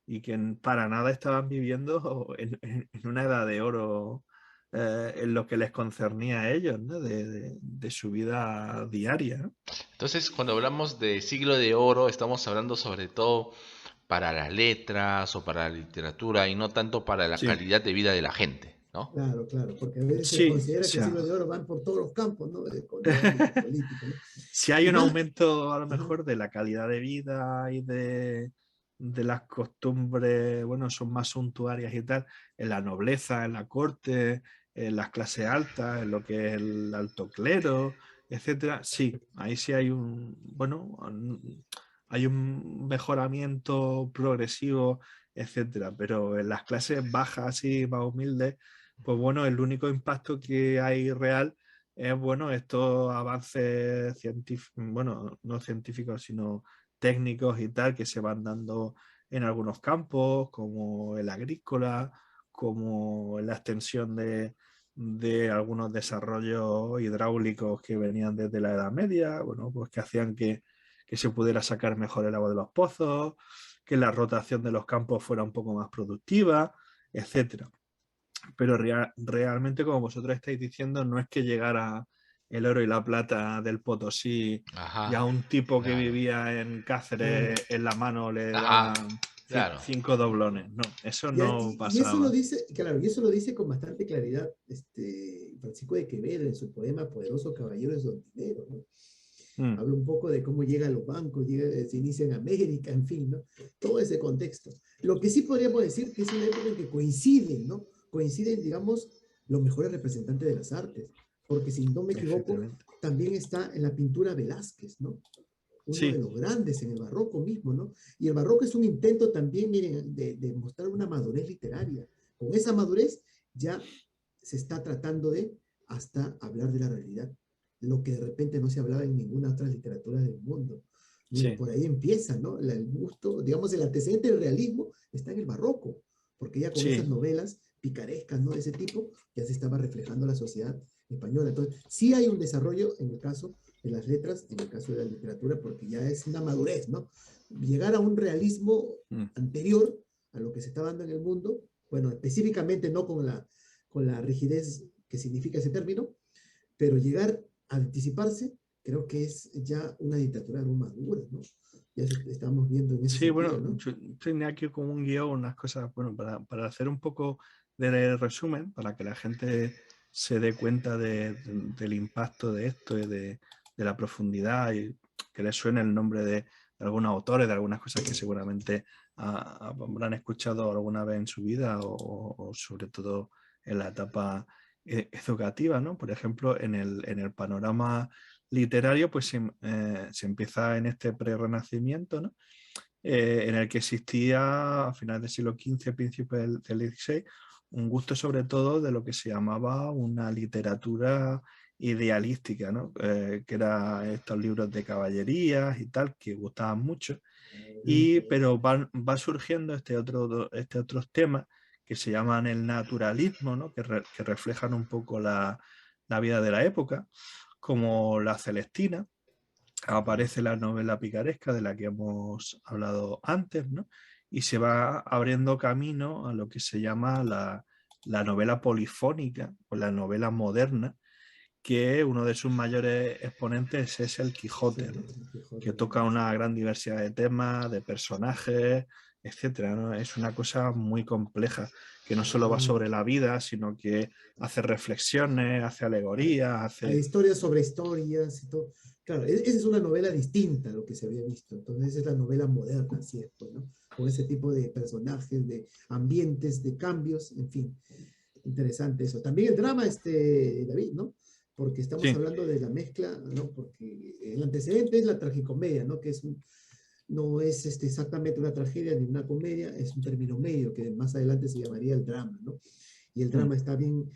Y que para nada estaban viviendo en una edad de oro en lo que les concernía a ellos, ¿no? De su vida diaria, ¿no? Entonces, cuando hablamos de siglo de oro, estamos hablando sobre todo para las letras o para la literatura y no tanto para la Sí, calidad de vida de la gente. ¿no? Claro, claro, porque a veces se Sí, o considera que el siglo sea, de oro van por todos los campos, ¿no? Económico, político, ¿no? si hay Y un más, aumento a lo ajá, mejor de la calidad de vida y de las costumbres, bueno, son más suntuarias y tal, en la nobleza, en la corte, en las clases altas, en lo que es el alto clero, etcétera, sí, ahí sí hay un, bueno, hay un mejoramiento progresivo, etcétera, pero en las clases bajas y más humildes, pues bueno, el único impacto que hay real es bueno estos avances científicos, bueno, no científicos, sino técnicos y tal, que se van dando en algunos campos, como el agrícola, como la extensión de algunos desarrollos hidráulicos que venían desde la Edad Media, bueno, pues que hacían que se pudiera sacar mejor el agua de los pozos, que la rotación de los campos fuera un poco más productiva, etcétera. Pero realmente, como vosotros estáis diciendo, no es que llegara el oro y la plata del Potosí y a Ajá, un tipo que claro. vivía en Cáceres claro. en la mano le daban Ajá, claro. 5 doblones. No, eso no Y eso lo pasaba. dice, claro, y eso lo dice con bastante claridad Francisco de Quevedo en su poema Poderoso Caballero de Don Dinero, ¿no? Mm, Habla un poco de cómo llega a los bancos, se inicia en América, en fin, ¿no? Todo ese contexto. Lo que sí podríamos decir que es una época en que coinciden, ¿no? Coinciden, digamos, los mejores representantes de las artes, porque si no me equivoco, efectivamente. también está en la pintura Velázquez, ¿no? Uno de Sí, los grandes en el barroco mismo, ¿no? Y el barroco es un intento también, miren, de mostrar una madurez literaria. Con esa madurez ya se está tratando de hasta hablar de la realidad, lo que de repente no se hablaba en ninguna otra literatura del mundo. Mira, sí, por ahí empieza, ¿no? El gusto, digamos, el antecedente del realismo está en el barroco, porque ya con esas sí, novelas picarescas, ¿no? De ese tipo, ya se estaba reflejando la sociedad española. Entonces, sí hay un desarrollo en el caso de las letras, en el caso de la literatura, porque ya es una madurez, ¿no? Llegar a un realismo mm, anterior a lo que se está dando en el mundo, bueno, específicamente no con la rigidez que significa ese término, pero llegar a anticiparse, creo que es ya una dictadura no madura, ¿no? Ya estamos viendo en ese sí, sentido, bueno, ¿no? yo tenía aquí como un guión, unas cosas, bueno, para hacer un poco de resumen, para que la gente se dé cuenta del impacto de esto y de la profundidad y que le suene el nombre de algunos autores, de algunas cosas que seguramente habrán escuchado alguna vez en su vida o sobre todo en la etapa educativa, ¿no? Por ejemplo, en el panorama literario, pues se empieza en este prerrenacimiento, ¿no? En el que existía a finales del siglo XV, principios del XVI, un gusto sobre todo de lo que se llamaba una literatura idealística, ¿no? Que eran estos libros de caballerías y tal, que gustaban mucho, pero va surgiendo este otros temas que se llaman el naturalismo, ¿no? Que reflejan un poco la vida de la época, como la Celestina. Aparece la novela picaresca de la que hemos hablado antes, ¿no? Y se va abriendo camino a lo que se llama la novela polifónica o la novela moderna, que uno de sus mayores exponentes es el Sí, Quijote, ¿no? el Quijote Que de la toca Mancha. una gran diversidad de temas, de personajes, etcétera, ¿no? Es una cosa muy compleja, que no solo va Claro. sobre la vida, sino que hace reflexiones, hace alegorías, Hay hace... historias sobre historias y todo. Claro, esa es una novela distinta a lo que se había visto. Entonces, esa es la novela moderna, ¿cierto? ¿No? Con ese tipo de personajes, de ambientes, de cambios, en fin. Interesante eso. También el drama, David, ¿no? Porque estamos Sí, hablando de la mezcla, ¿no? Porque el antecedente es la tragicomedia, ¿no? Que no es exactamente una tragedia ni una comedia, es un término medio que más adelante se llamaría el drama, ¿no? Y el mm, drama está bien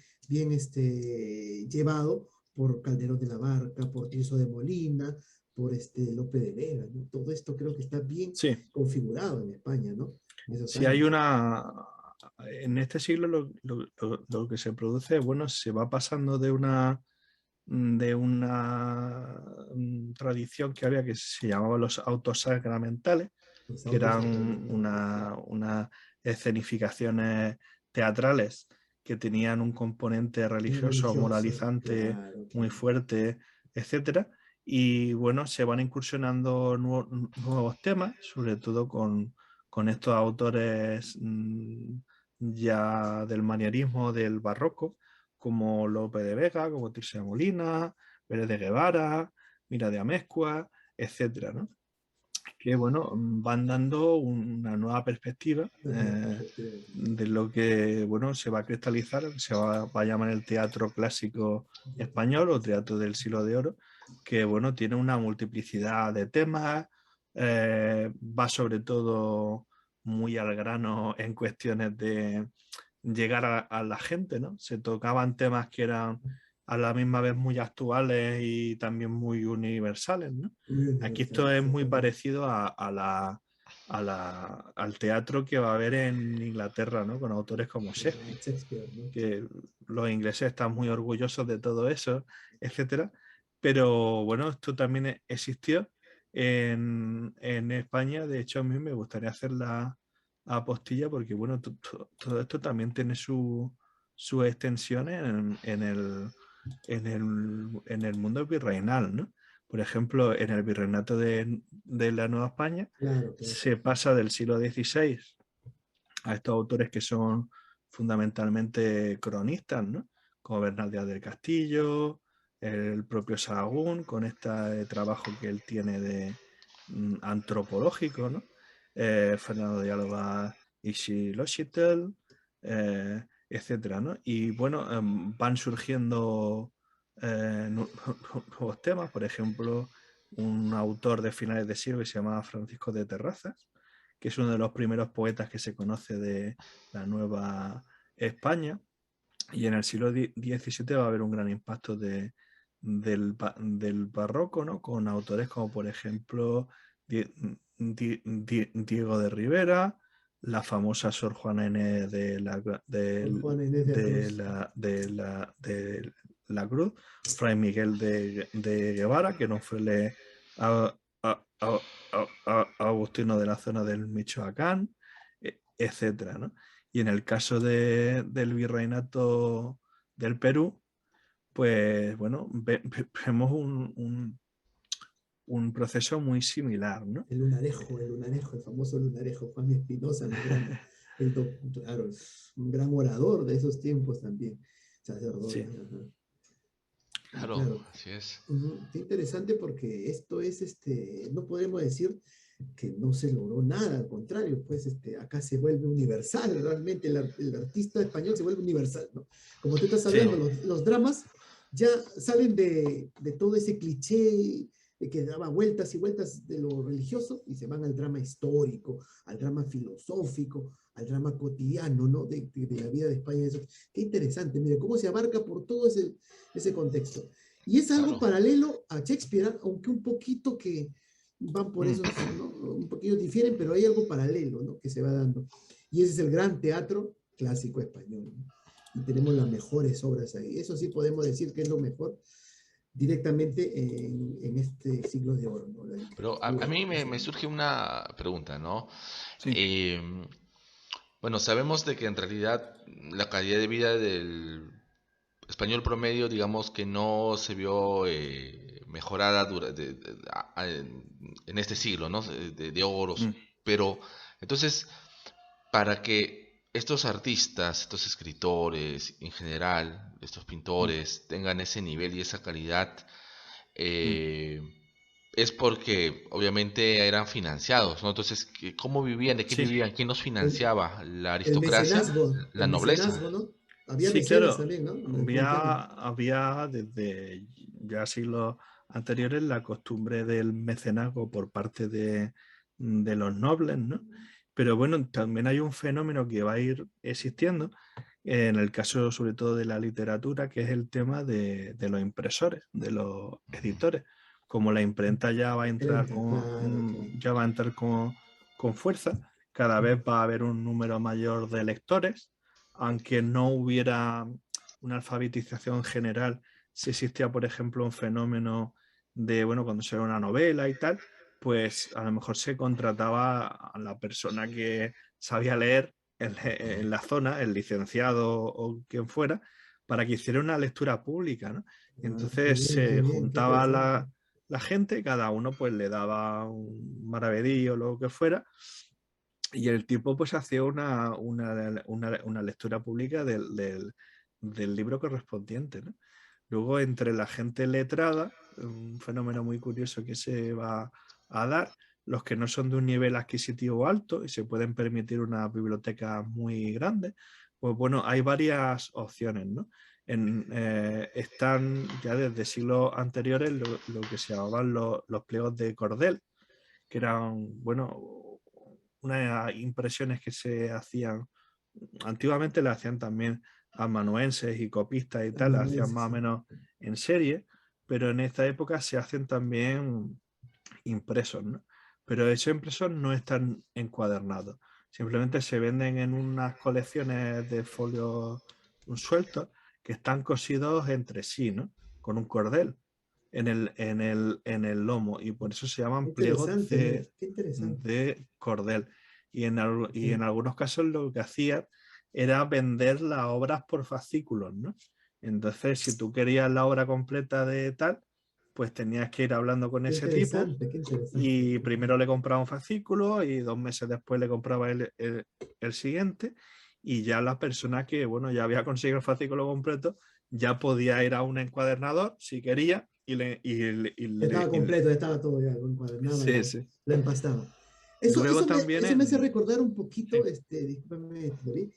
llevado por Calderón de la Barca, por Tirso de Molina, por Lope de Vega, ¿no? Todo esto creo que está bien sí. configurado en España, ¿no? En esos Si hay años. una... En este siglo lo que se produce, bueno, se va pasando de una tradición que había que se llamaba los autos sacramentales, Los que autos eran sacramentales, claro. unas escenificaciones teatrales que tenían un componente Muy religioso, religioso, moralizante claro, muy claro. fuerte, etcétera. Y bueno, se van incursionando nuevos temas, sobre todo con estos autores ya del manierismo, del barroco, como Lope de Vega, como Tirso de Molina, Pérez de Guevara, Mira de Amezcua, etcétera, ¿no? Que bueno, van dando una nueva perspectiva de lo que bueno, se va a cristalizar, se va a llamar el teatro clásico español o teatro del siglo de oro, que bueno, tiene una multiplicidad de temas, va sobre todo muy al grano en cuestiones de llegar a la gente, ¿no? Se tocaban temas que eran a la misma vez muy actuales y también muy universales, ¿no? Aquí esto es muy parecido al teatro que va a haber en Inglaterra, ¿no? Con autores como Shakespeare, ¿no? que los ingleses están muy orgullosos de todo eso, etcétera. Pero bueno, esto también existió en España. De hecho, a mí me gustaría hacer la apostilla porque bueno, todo esto también tiene sus extensiones en el mundo virreinal, ¿no? Por ejemplo, en el virreinato de la Nueva España Claro. se pasa del siglo XVI a estos autores que son fundamentalmente cronistas, ¿no? Como Bernal Díaz del Castillo, el propio Sahagún, con este trabajo que él tiene de antropológico, ¿no? Fernando de Alba y Xilóxitel, etcétera, ¿no? Y bueno, van surgiendo nuevos temas, por ejemplo, un autor de finales de siglo que se llama Francisco de Terrazas, que es uno de los primeros poetas que se conoce de la Nueva España, y en el siglo XVII va a haber un gran impacto del barroco, ¿no? Con autores como por ejemplo Diego de Rivera, la famosa Sor Juana Inés de la Cruz, Fray Miguel de Guevara, que no fue a, Agustino de la zona del Michoacán, etcétera, ¿no? Y en el caso del virreinato del Perú, pues bueno, vemos un proceso muy similar, ¿no? El lunarejo, el famoso lunarejo, Juan Espinosa, claro, un gran orador de esos tiempos también, sacerdote. Sí. Claro, así es. Qué interesante porque esto es, no podemos decir que no se logró nada, al contrario, pues acá se vuelve universal, realmente el artista español se vuelve universal, ¿no? Como tú estás hablando, los dramas ya salen de todo ese cliché de que daba vueltas y vueltas de lo religioso y se van al drama histórico, al drama filosófico, al drama cotidiano, ¿no? De la vida de España. Eso. Qué interesante, mire, cómo se abarca por todo ese contexto. Y es algo paralelo a Shakespeare, aunque un poquito que van por esos, ¿no? Un poquito difieren, pero hay algo paralelo, ¿no? Que se va dando. Y ese es el gran teatro clásico español, ¿no? Y tenemos las mejores obras ahí. Eso sí podemos decir que es lo mejor directamente en este siglo de oro, ¿no? Pero a mí me surge una pregunta, ¿no? Sí. Bueno, sabemos de que en realidad la calidad de vida del español promedio, digamos que no se vio mejorada en este siglo, ¿no? De oros. Pero entonces, para que estos artistas, estos escritores, en general, estos pintores, tengan ese nivel y esa calidad, es porque obviamente eran financiados, ¿no? Entonces, ¿cómo vivían? ¿De qué vivían? ¿Quién los financiaba? ¿La aristocracia? ¿La el nobleza? mecenazgo, ¿no? Había Sí, mecenas claro. también, ¿no? Había desde ya siglos anteriores la costumbre del mecenazgo por parte de los nobles, ¿no? Pero bueno, también hay un fenómeno que va a ir existiendo, en el caso sobre todo de la literatura, que es el tema de los impresores, de los editores. Como la imprenta ya va a entrar ya va a entrar con fuerza, cada vez va a haber un número mayor de lectores, aunque no hubiera una alfabetización general, si existía, por ejemplo, un fenómeno de, bueno, cuando se ve una novela y tal, pues a lo mejor se contrataba a la persona que sabía leer en la zona, el licenciado o quien fuera, para que hiciera una lectura pública, ¿no? Y entonces se juntaba la gente, cada uno pues le daba un maravedí o lo que fuera, Y el tipo pues hacía una lectura pública del libro correspondiente, ¿no? Luego, entre la gente letrada, un fenómeno muy curioso que se va a dar, los que no son de un nivel adquisitivo alto y se pueden permitir una biblioteca muy grande, pues bueno, hay varias opciones, ¿no? Están ya desde siglos anteriores lo que se llamaban los pliegos de cordel, que eran, bueno, unas impresiones que se hacían, antiguamente le hacían también amanuenses y copistas y tal, las hacían más o menos en serie, pero en esta época se hacen también impresos, ¿no? Pero esos impresos no están encuadernados, simplemente se venden en unas colecciones de folios sueltos que están cosidos entre sí, ¿no? Con un cordel en el lomo, y por eso se Qué llaman pliegos interesante, mira, qué interesante. de cordel. Y en algunos casos lo que hacía era vender las obras por fascículos, ¿no? Entonces, si tú querías la obra completa de tal, pues tenías que ir hablando con Qué ese tipo interesante, qué interesante. y primero le compraba un fascículo y 2 meses después le compraba el siguiente, y ya la persona que, bueno, ya había conseguido el fascículo completo ya podía ir a un encuadernador si quería Estaba completo, ya estaba todo ya, lo encuadernaba, Sí, sí. lo empastaba. Y Eso, luego eso me, también eso me hace en... recordar un poquito, Sí, discúlpame, David.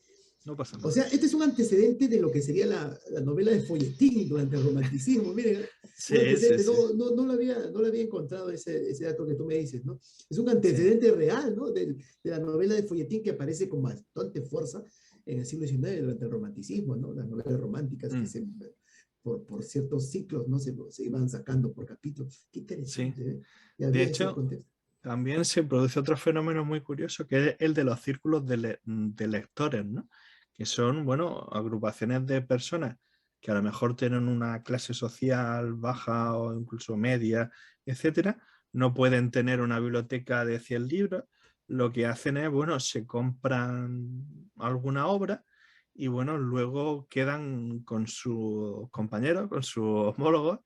no pasa O nada. sea, este es un antecedente de lo que sería la novela de folletín durante el romanticismo. Miren, un Sí, sí, antecedente, sí. no lo había encontrado ese dato que tú me dices, ¿no? Es un Sí, antecedente real, ¿no? De la novela de folletín que aparece con bastante fuerza en el siglo XIX durante el romanticismo, ¿no? Las novelas románticas que por ciertos ciclos, ¿no? Se iban sacando por capítulos. Qué sí. interesante, ¿eh? Y De había ese hecho, contexto. también se produce otro fenómeno muy curioso, que es el de los círculos de lectores, ¿no? Que son, bueno, agrupaciones de personas que a lo mejor tienen una clase social baja o incluso media, etcétera, no pueden tener una biblioteca de 100 libros. Lo que hacen es, bueno, se compran alguna obra y, bueno, luego quedan con sus compañeros, con sus homólogos,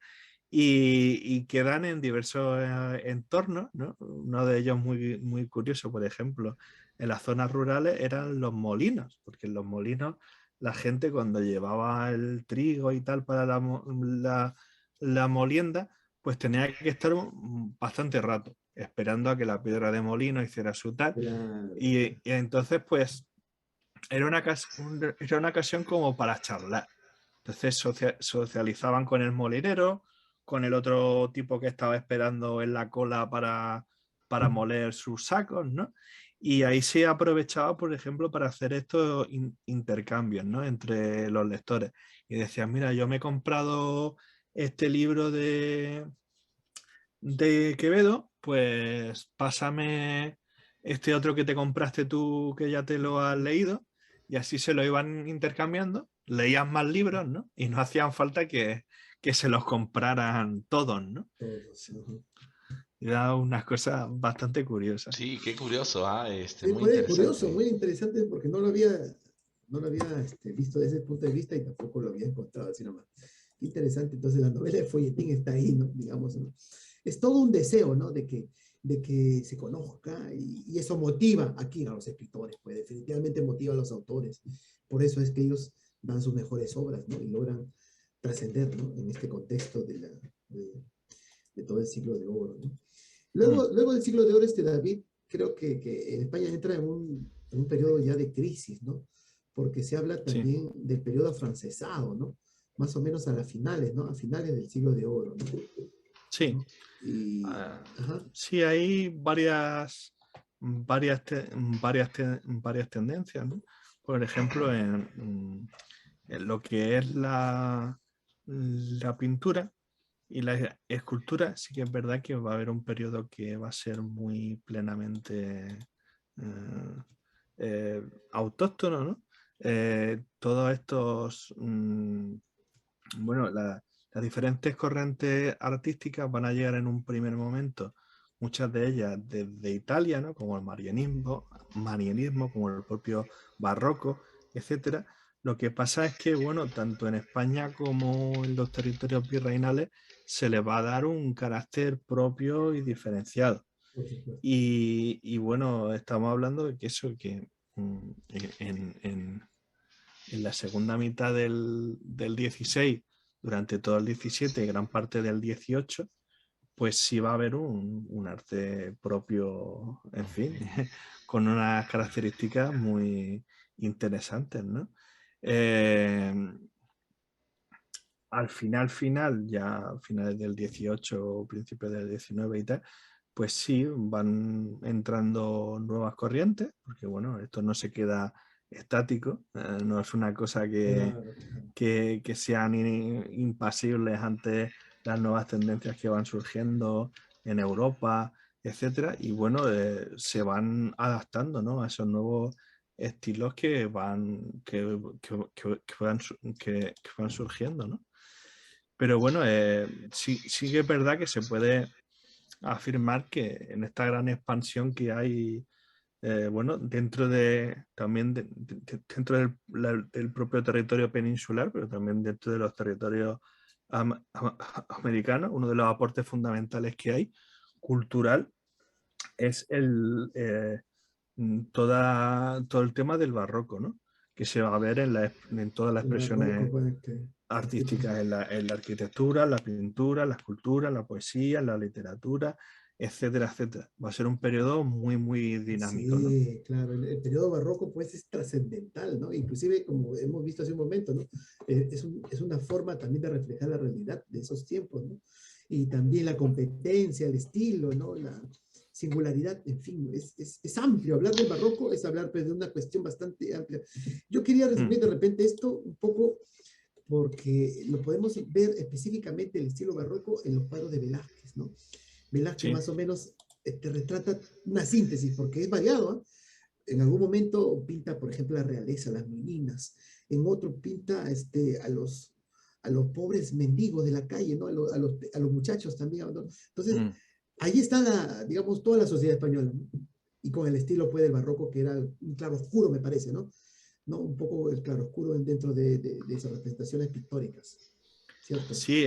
y quedan en diversos entornos, ¿no? Uno de ellos muy, muy curioso, por ejemplo, en las zonas rurales eran los molinos, porque en los molinos la gente, cuando llevaba el trigo y tal para la molienda, pues tenía que estar bastante rato esperando a que la piedra de molino hiciera su tal, Claro, y entonces pues era una ocasión como para charlar. Entonces socializaban con el molinero, con el otro tipo que estaba esperando en la cola para moler sus sacos, ¿no? Y ahí se aprovechaba, por ejemplo, para hacer estos intercambios, ¿no? Entre los lectores. Y decían, mira, yo me he comprado este libro de Quevedo, pues pásame este otro que te compraste tú, que ya te lo has leído, y así se lo iban intercambiando, leían más libros, ¿no? Y no hacían falta que se los compraran todos, ¿no? todos. Ajá. Era unas cosas bastante curiosas. Sí, qué curioso, ¿ah? Sí, Muy curioso, interesante. muy interesante porque no lo había visto desde ese punto de vista y tampoco lo había encontrado así nomás. Qué interesante. Entonces la novela de folletín está ahí, ¿no? Digamos, ¿no? Es todo un deseo, ¿no? De que se conozca y eso motiva aquí a los escritores, pues definitivamente motiva a los autores. Por eso es que ellos dan sus mejores obras, ¿no? Y logran trascender, ¿no? En este contexto de todo el siglo de oro, ¿no? Mm, Luego del siglo de oro, David, creo que en España entra en un periodo ya de crisis, ¿no? Porque se habla sí, también del periodo afrancesado, ¿no? Más o menos a las finales, ¿no? A finales del siglo de oro, sí. ¿no? Y, Ah, ajá, sí, hay varias tendencias, ¿no? Por ejemplo, en lo que es la pintura y la escultura, sí que es verdad que va a haber un periodo que va a ser muy plenamente eh, autóctono, ¿no? Todos estos, bueno, las diferentes corrientes artísticas van a llegar en un primer momento, muchas de ellas desde Italia, ¿no? Como el manierismo, como el propio barroco, etcétera. Lo que pasa es que, bueno, tanto en España como en los territorios virreinales se les va a dar un carácter propio y diferenciado. por supuesto. Y bueno, estamos hablando de que eso, que en la segunda mitad del 16, durante todo el 17 y gran parte del 18, pues sí va a haber un arte propio, en fin, con unas características muy interesantes, ¿no? Al final, ya a finales del 18 o principios del 19 y tal, pues sí, van entrando nuevas corrientes, porque bueno, esto no se queda estático, no es una cosa Claro, claro. que sean impasibles ante las nuevas tendencias que van surgiendo en Europa, etcétera, y bueno, se van adaptando, ¿no?, a esos nuevos estilos que van surgiendo, ¿no? Pero bueno, sí que es verdad que se puede afirmar que en esta gran expansión que hay, bueno, dentro del propio territorio peninsular, pero también dentro de los territorios americanos, uno de los aportes fundamentales que hay, cultural, es todo el tema del barroco, ¿no?, que se va a ver en todas las El barroco, expresiones bueno, artísticas, en la arquitectura, la pintura, la escultura, la poesía, la literatura, etcétera, etcétera. Va a ser un periodo muy, muy dinámico, ¿no? sí, claro, el periodo barroco pues es trascendental, ¿no? Inclusive, como hemos visto hace un momento, ¿no? Es una forma también de reflejar la realidad de esos tiempos, ¿no? Y también la competencia, el estilo, ¿no? La singularidad, en fin, es amplio. Hablar del barroco es hablar pues, de una cuestión bastante amplia. Yo quería resumir de repente esto un poco porque lo podemos ver específicamente el estilo barroco en los cuadros de Velázquez, ¿no? Velázquez Sí. más o menos te retrata una síntesis, porque es variado, ¿eh? En algún momento pinta, por ejemplo, la realeza, las meninas, en otro pinta a los pobres mendigos de la calle, ¿no? A los muchachos también, ¿no? Entonces, ahí está, digamos, toda la sociedad española, ¿no? Y con el estilo, pues, del barroco, que era un claro oscuro, me parece, ¿no? ¿No? Un poco el claroscuro dentro de esas representaciones pictóricas, ¿cierto? Sí,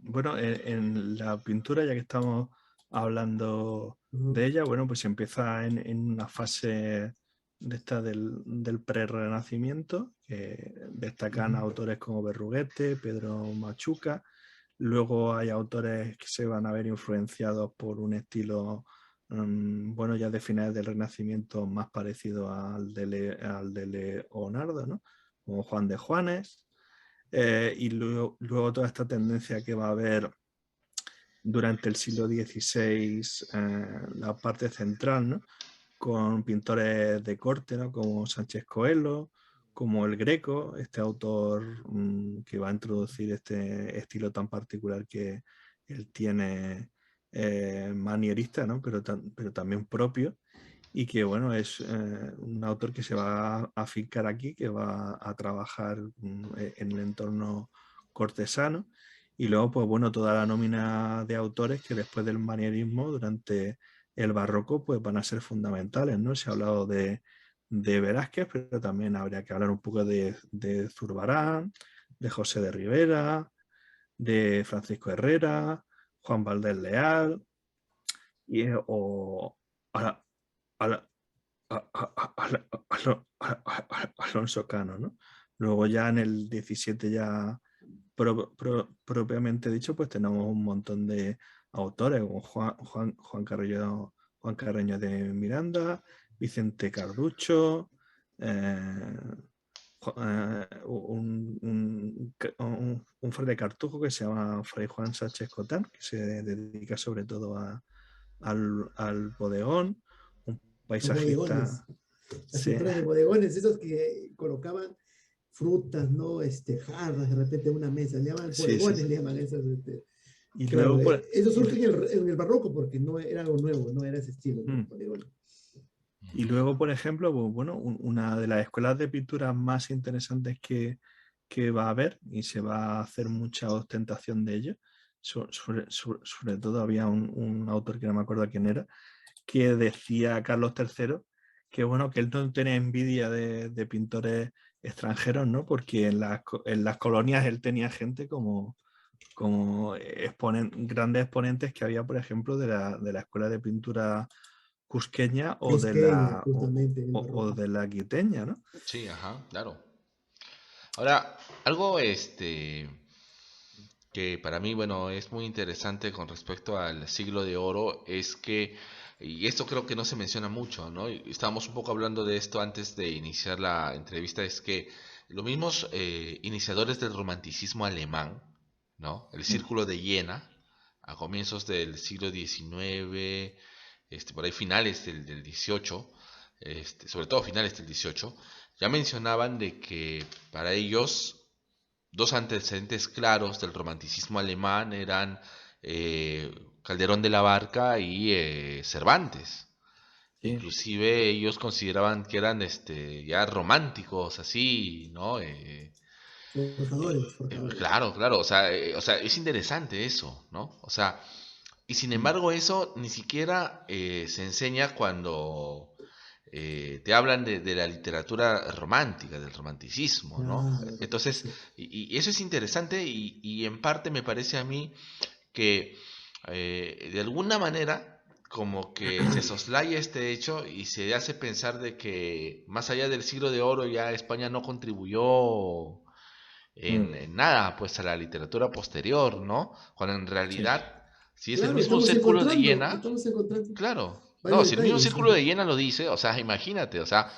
bueno, en la pintura, ya que estamos hablando de ella, bueno, pues empieza en una fase de esta del prerrenacimiento, que destacan autores como Berruguete, Pedro Machuca. Luego hay autores que se van a ver influenciados por un estilo, bueno, ya de finales del Renacimiento, más parecido al de Leonardo, ¿no?, como Juan de Juanes. Y luego toda esta tendencia que va a haber durante el siglo XVI, la parte central, ¿no?, con pintores de corte, ¿no?, como Sánchez Coelho, como el Greco, este autor que va a introducir este estilo tan particular que él tiene, manierista, ¿no?, pero también propio, y que bueno, es un autor que se va a afincar aquí, que va a trabajar en el entorno cortesano, y luego pues bueno, toda la nómina de autores que después del manierismo, durante el barroco, pues van a ser fundamentales, ¿no? Se ha hablado de Velázquez, pero también habría que hablar un poco de Zurbarán, de José de Rivera, de Francisco Herrera, Juan Valdés Leal, o Alonso Cano, ¿no? Luego ya en el 17 ya propiamente dicho, pues tenemos un montón de autores, como Juan Carreño de Miranda, Vicente Carducho, un fray de Cartujo que se llama Fray Juan Sánchez Cotán, que se dedica sobre todo al bodegón, un Los bodegones, paisajista. las Sí, pinturas de bodegones, esos que colocaban frutas, ¿no? Jarras de repente en una mesa, le llaman sí, sí, bodegones, sí. le llaman esas. Y Claro, luego, pues, eso surge en el barroco porque no era algo nuevo, no era ese estilo de bodegón. Y luego, por ejemplo, pues, bueno, una de las escuelas de pintura más interesantes que va a haber, y se va a hacer mucha ostentación de ello, sobre todo había un autor que no me acuerdo quién era, que decía, Carlos III, que bueno, que él no tenía envidia de pintores extranjeros, ¿no? Porque en las colonias él tenía gente como como grandes exponentes que había, por ejemplo, de la escuela de pintura cusqueña o de Cusqueña, la, justamente, en el o barroco. de la quiteña, ¿no? Sí, ajá, claro. Ahora, algo que para mí, bueno, es muy interesante con respecto al siglo de oro es que, y esto creo que no se menciona mucho, ¿no? Y estábamos un poco hablando de esto antes de iniciar la entrevista, es que los mismos iniciadores del romanticismo alemán, ¿no? El Círculo de Jena, a comienzos del siglo XIX, por ahí finales del XVIII, sobre todo finales del XVIII, ya mencionaban de que para ellos dos antecedentes claros del romanticismo alemán eran eh, Calderón de la Barca y Cervantes. Sí. Inclusive ellos consideraban que eran ya románticos, así, ¿no? Forjadores, forjadores. Claro, claro, o sea, es interesante eso, ¿no? O sea, y sin embargo eso ni siquiera se enseña cuando te hablan de la literatura romántica, del romanticismo, ¿no? Claro, Entonces, sí. y eso es interesante y en parte me parece a mí que de alguna manera como que se soslaya este hecho y se hace pensar de que más allá del siglo de oro ya España no contribuyó en nada pues a la literatura posterior, ¿no? Cuando en Sí. realidad, si es el Claro, mismo círculo de Jena, estamos encontrando claro, no, varios si el mismo detalles. círculo Ajá. de Jena lo dice, o sea, imagínate, o sea,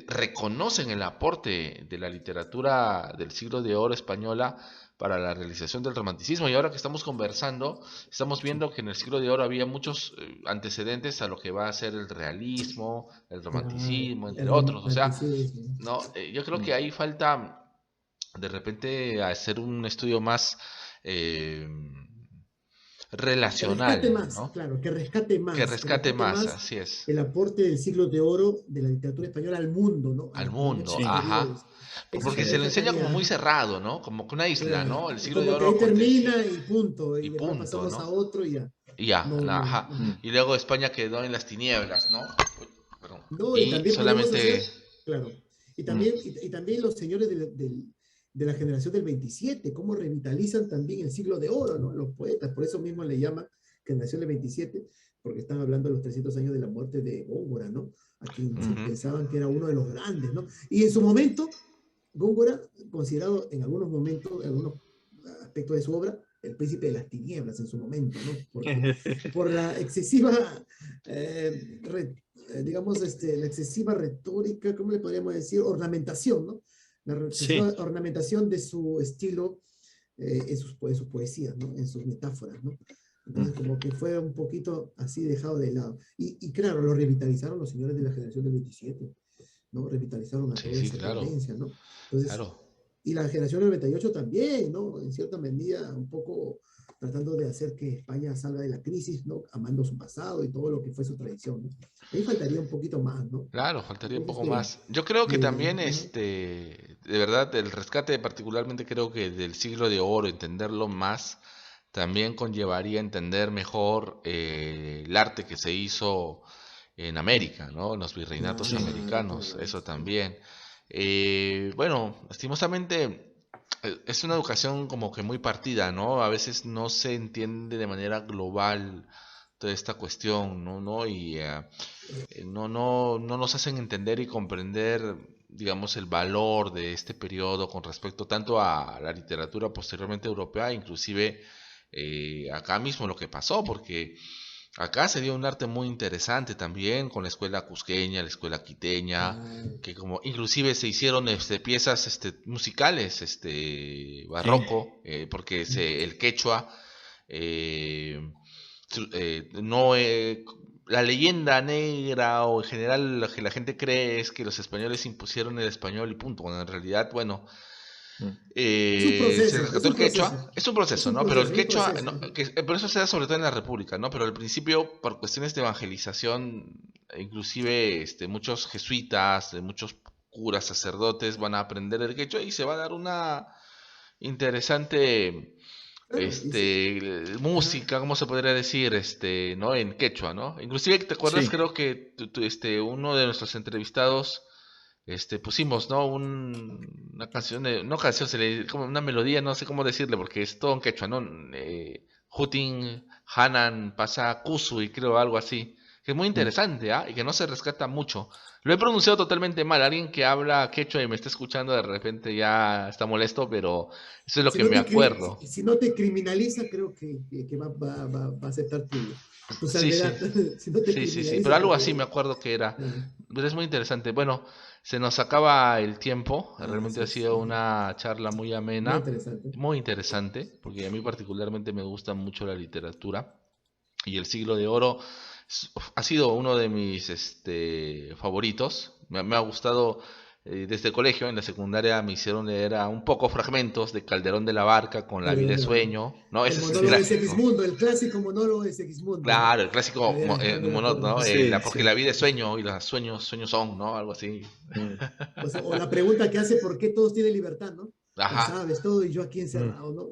reconocen el aporte de la literatura del siglo de oro española para la realización del romanticismo. Y ahora que estamos conversando, estamos Sí. viendo que en el siglo de oro había muchos antecedentes a lo que va a ser el realismo, el Claro, romanticismo, entre el otros. O sea, romanticismo. no, yo creo que Mm. ahí falta de repente hacer un estudio más eh, Que rescate relacional, más, ¿no? claro, Que que rescate rescate más, más así es. el aporte del siglo de oro de la literatura española al mundo, ¿no? A Al los milenios mundo, Sí, ajá. posteriores. Eso Porque sí se sí. lo enseña como destacaría, muy ajá. cerrado, ¿no? Como que una isla, Claro. ¿no? El siglo de Como que oro ahí aconteció termina y punto, y y después punto, pasamos ¿no? a otro y ya. Y ya, No, no, ajá. no. Mm. Y luego España quedó en las tinieblas, ¿no? Uy, perdón. No, y Y también podemos solamente, hacer, claro, Mm. y también los señores de la generación del 27 cómo revitalizan también el siglo de oro, ¿no? Los poetas, por eso mismo le llaman generación del 27 porque están hablando de los 300 años de la muerte de Góngora, ¿no? A quien se ujú, pensaban que era uno de los grandes, ¿no? Y en su momento, Góngora, considerado en algunos momentos, en algunos aspectos de su obra, el príncipe de las tinieblas en su momento, ¿no? Porque por la excesiva digamos, la excesiva retórica, ¿cómo le podríamos decir? Ornamentación, ¿no? La excesiva Sí. ornamentación de su estilo en sus poesías, ¿no? En sus metáforas, ¿no? Entonces, Mm. como que fue un poquito así dejado de lado. Y claro, lo revitalizaron los señores de la generación del 27, ¿no? Revitalizaron a sí, toda sí, esa claro, tendencia, ¿no? Entonces, claro. y la generación del 98 también, ¿no? En cierta medida, un poco tratando de hacer que España salga de la crisis, ¿no? Amando su pasado y todo lo que fue su tradición, ¿no? Ahí faltaría un poquito más, ¿no? Claro, faltaría un Entonces, poco más. Yo creo que también, ajá, de verdad, el rescate, particularmente creo que del siglo de oro, entenderlo más, también conllevaría entender mejor el arte que se hizo en América, ¿no? En los virreinatos Sí. claro, americanos, claro, eso sí, también. Bueno, lastimosamente es una educación como que muy partida, ¿no? A veces no se entiende de manera global toda esta cuestión, ¿no? ¿No? Y no nos hacen entender y comprender, digamos, el valor de este periodo con respecto tanto a la literatura posteriormente europea, inclusive acá mismo lo que pasó, porque acá se dio un arte muy interesante también con la escuela cusqueña, la escuela quiteña, claro, que como inclusive se hicieron piezas musicales Sí. barroco, porque el quechua eh, no la leyenda negra o en general lo que la gente cree es que los españoles impusieron el español y punto, cuando en realidad, bueno, Mm. se rescató el quechua, es un es proceso, un ¿no? Pero el proceso, es un quechua, proceso. ¿no? Por eso se da sobre todo en la República, ¿no? Pero al principio, por cuestiones de evangelización, inclusive muchos jesuitas, muchos curas, sacerdotes van a aprender el quechua y se va a dar una interesante Claro, y sí, ajá, música, ¿cómo se podría decir? ¿No? En quechua, ¿no? Inclusive, ¿te acuerdas? Sí. Creo que uno de nuestros entrevistados pusimos, ¿no? Una canción, no canción, como una melodía, no sé cómo decirle, porque es todo en quechua, ¿no? Hutin, Hanan, Pasa, Kusui, creo, algo así. Que es muy interesante, ¿ah? Y que no se rescata mucho. Lo he pronunciado totalmente mal. Alguien que habla quechua y me está escuchando de repente ya está molesto, pero eso es lo Si que no me te, acuerdo. si no te criminaliza, creo que va a aceptar tu Sí, sí. salvedad. Si no te Sí, sí, sí, pero criminaliza, algo creo así me que... acuerdo que era. ah, Pero es muy interesante. Bueno, se nos acaba el tiempo. Realmente así ha es. sido una charla muy Muy amena, interesante. muy interesante, porque a mí particularmente me gusta mucho la literatura. Y el Siglo de Oro ha sido uno de mis favoritos. Me ha gustado desde el colegio, en la secundaria me hicieron leer a un poco fragmentos de Calderón de la Barca con La vida Calderón es de la Barca. sueño. No, El ese es monólogo de clásico. Segismundo, el clásico monólogo de Segismundo, ¿no? Claro, el clásico Ya me acuerdo. monótono, Sí, porque sí. la vida es sueño y los sueños son, ¿no? Algo así. O la pregunta que hace, ¿por qué todos tienen libertad, no? La Ajá, sabes todo y yo aquí Mm, encerrado, ¿no?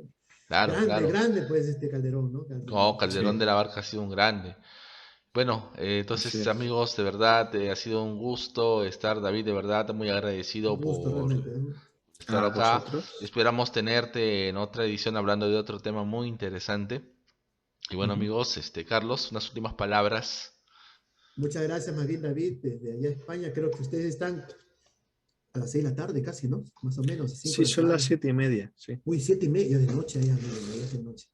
claro, Grande, claro. grande, pues, Calderón, ¿no? No, Calderón sí, de la Barca ha sido un grande. Bueno, así entonces es. amigos, de verdad, ha sido un gusto estar, David, de verdad, muy Un agradecido gusto por realmente, ¿no? estar A acá. vosotros. Esperamos tenerte en otra edición hablando de otro tema muy interesante. Y bueno, Ujú. amigos, Carlos, unas últimas palabras. Muchas gracias, más bien, David, desde allá España. Creo que ustedes están a las 6 de la tarde casi, ¿no? Más o menos, a 5 Sí, de la son las tarde. 7:30, sí. Uy, 7:30 de noche, allá, ya es de noche.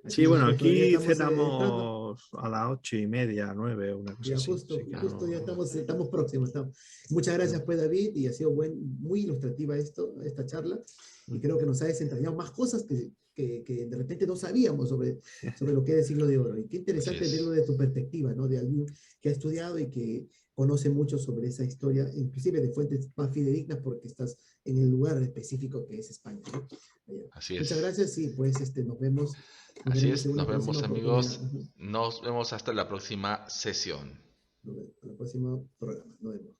Aquí Sí, bueno, nosotros todavía aquí estamos entrando. cenamos a las 8:30, 9, una cosa Ya así. Así justo, que justo ya no. estamos próximos. Muchas gracias, Mm, pues, David, y ha sido muy ilustrativa esta charla, y mm. creo que nos ha desentrañado más cosas que de repente no sabíamos sobre lo que es el siglo de oro. Y qué Así interesante verlo es. de tu perspectiva, ¿no? De alguien que ha estudiado y que conoce mucho sobre esa historia, inclusive de fuentes más fidedignas, porque estás en el lugar específico que es España, ¿no? Allá. Así Muchas es. gracias y pues nos Así veremos es. en una Nos próxima vemos, oportunidad. amigos. Nos vemos hasta la próxima sesión. Nos vemos en el próximo programa. Nos vemos.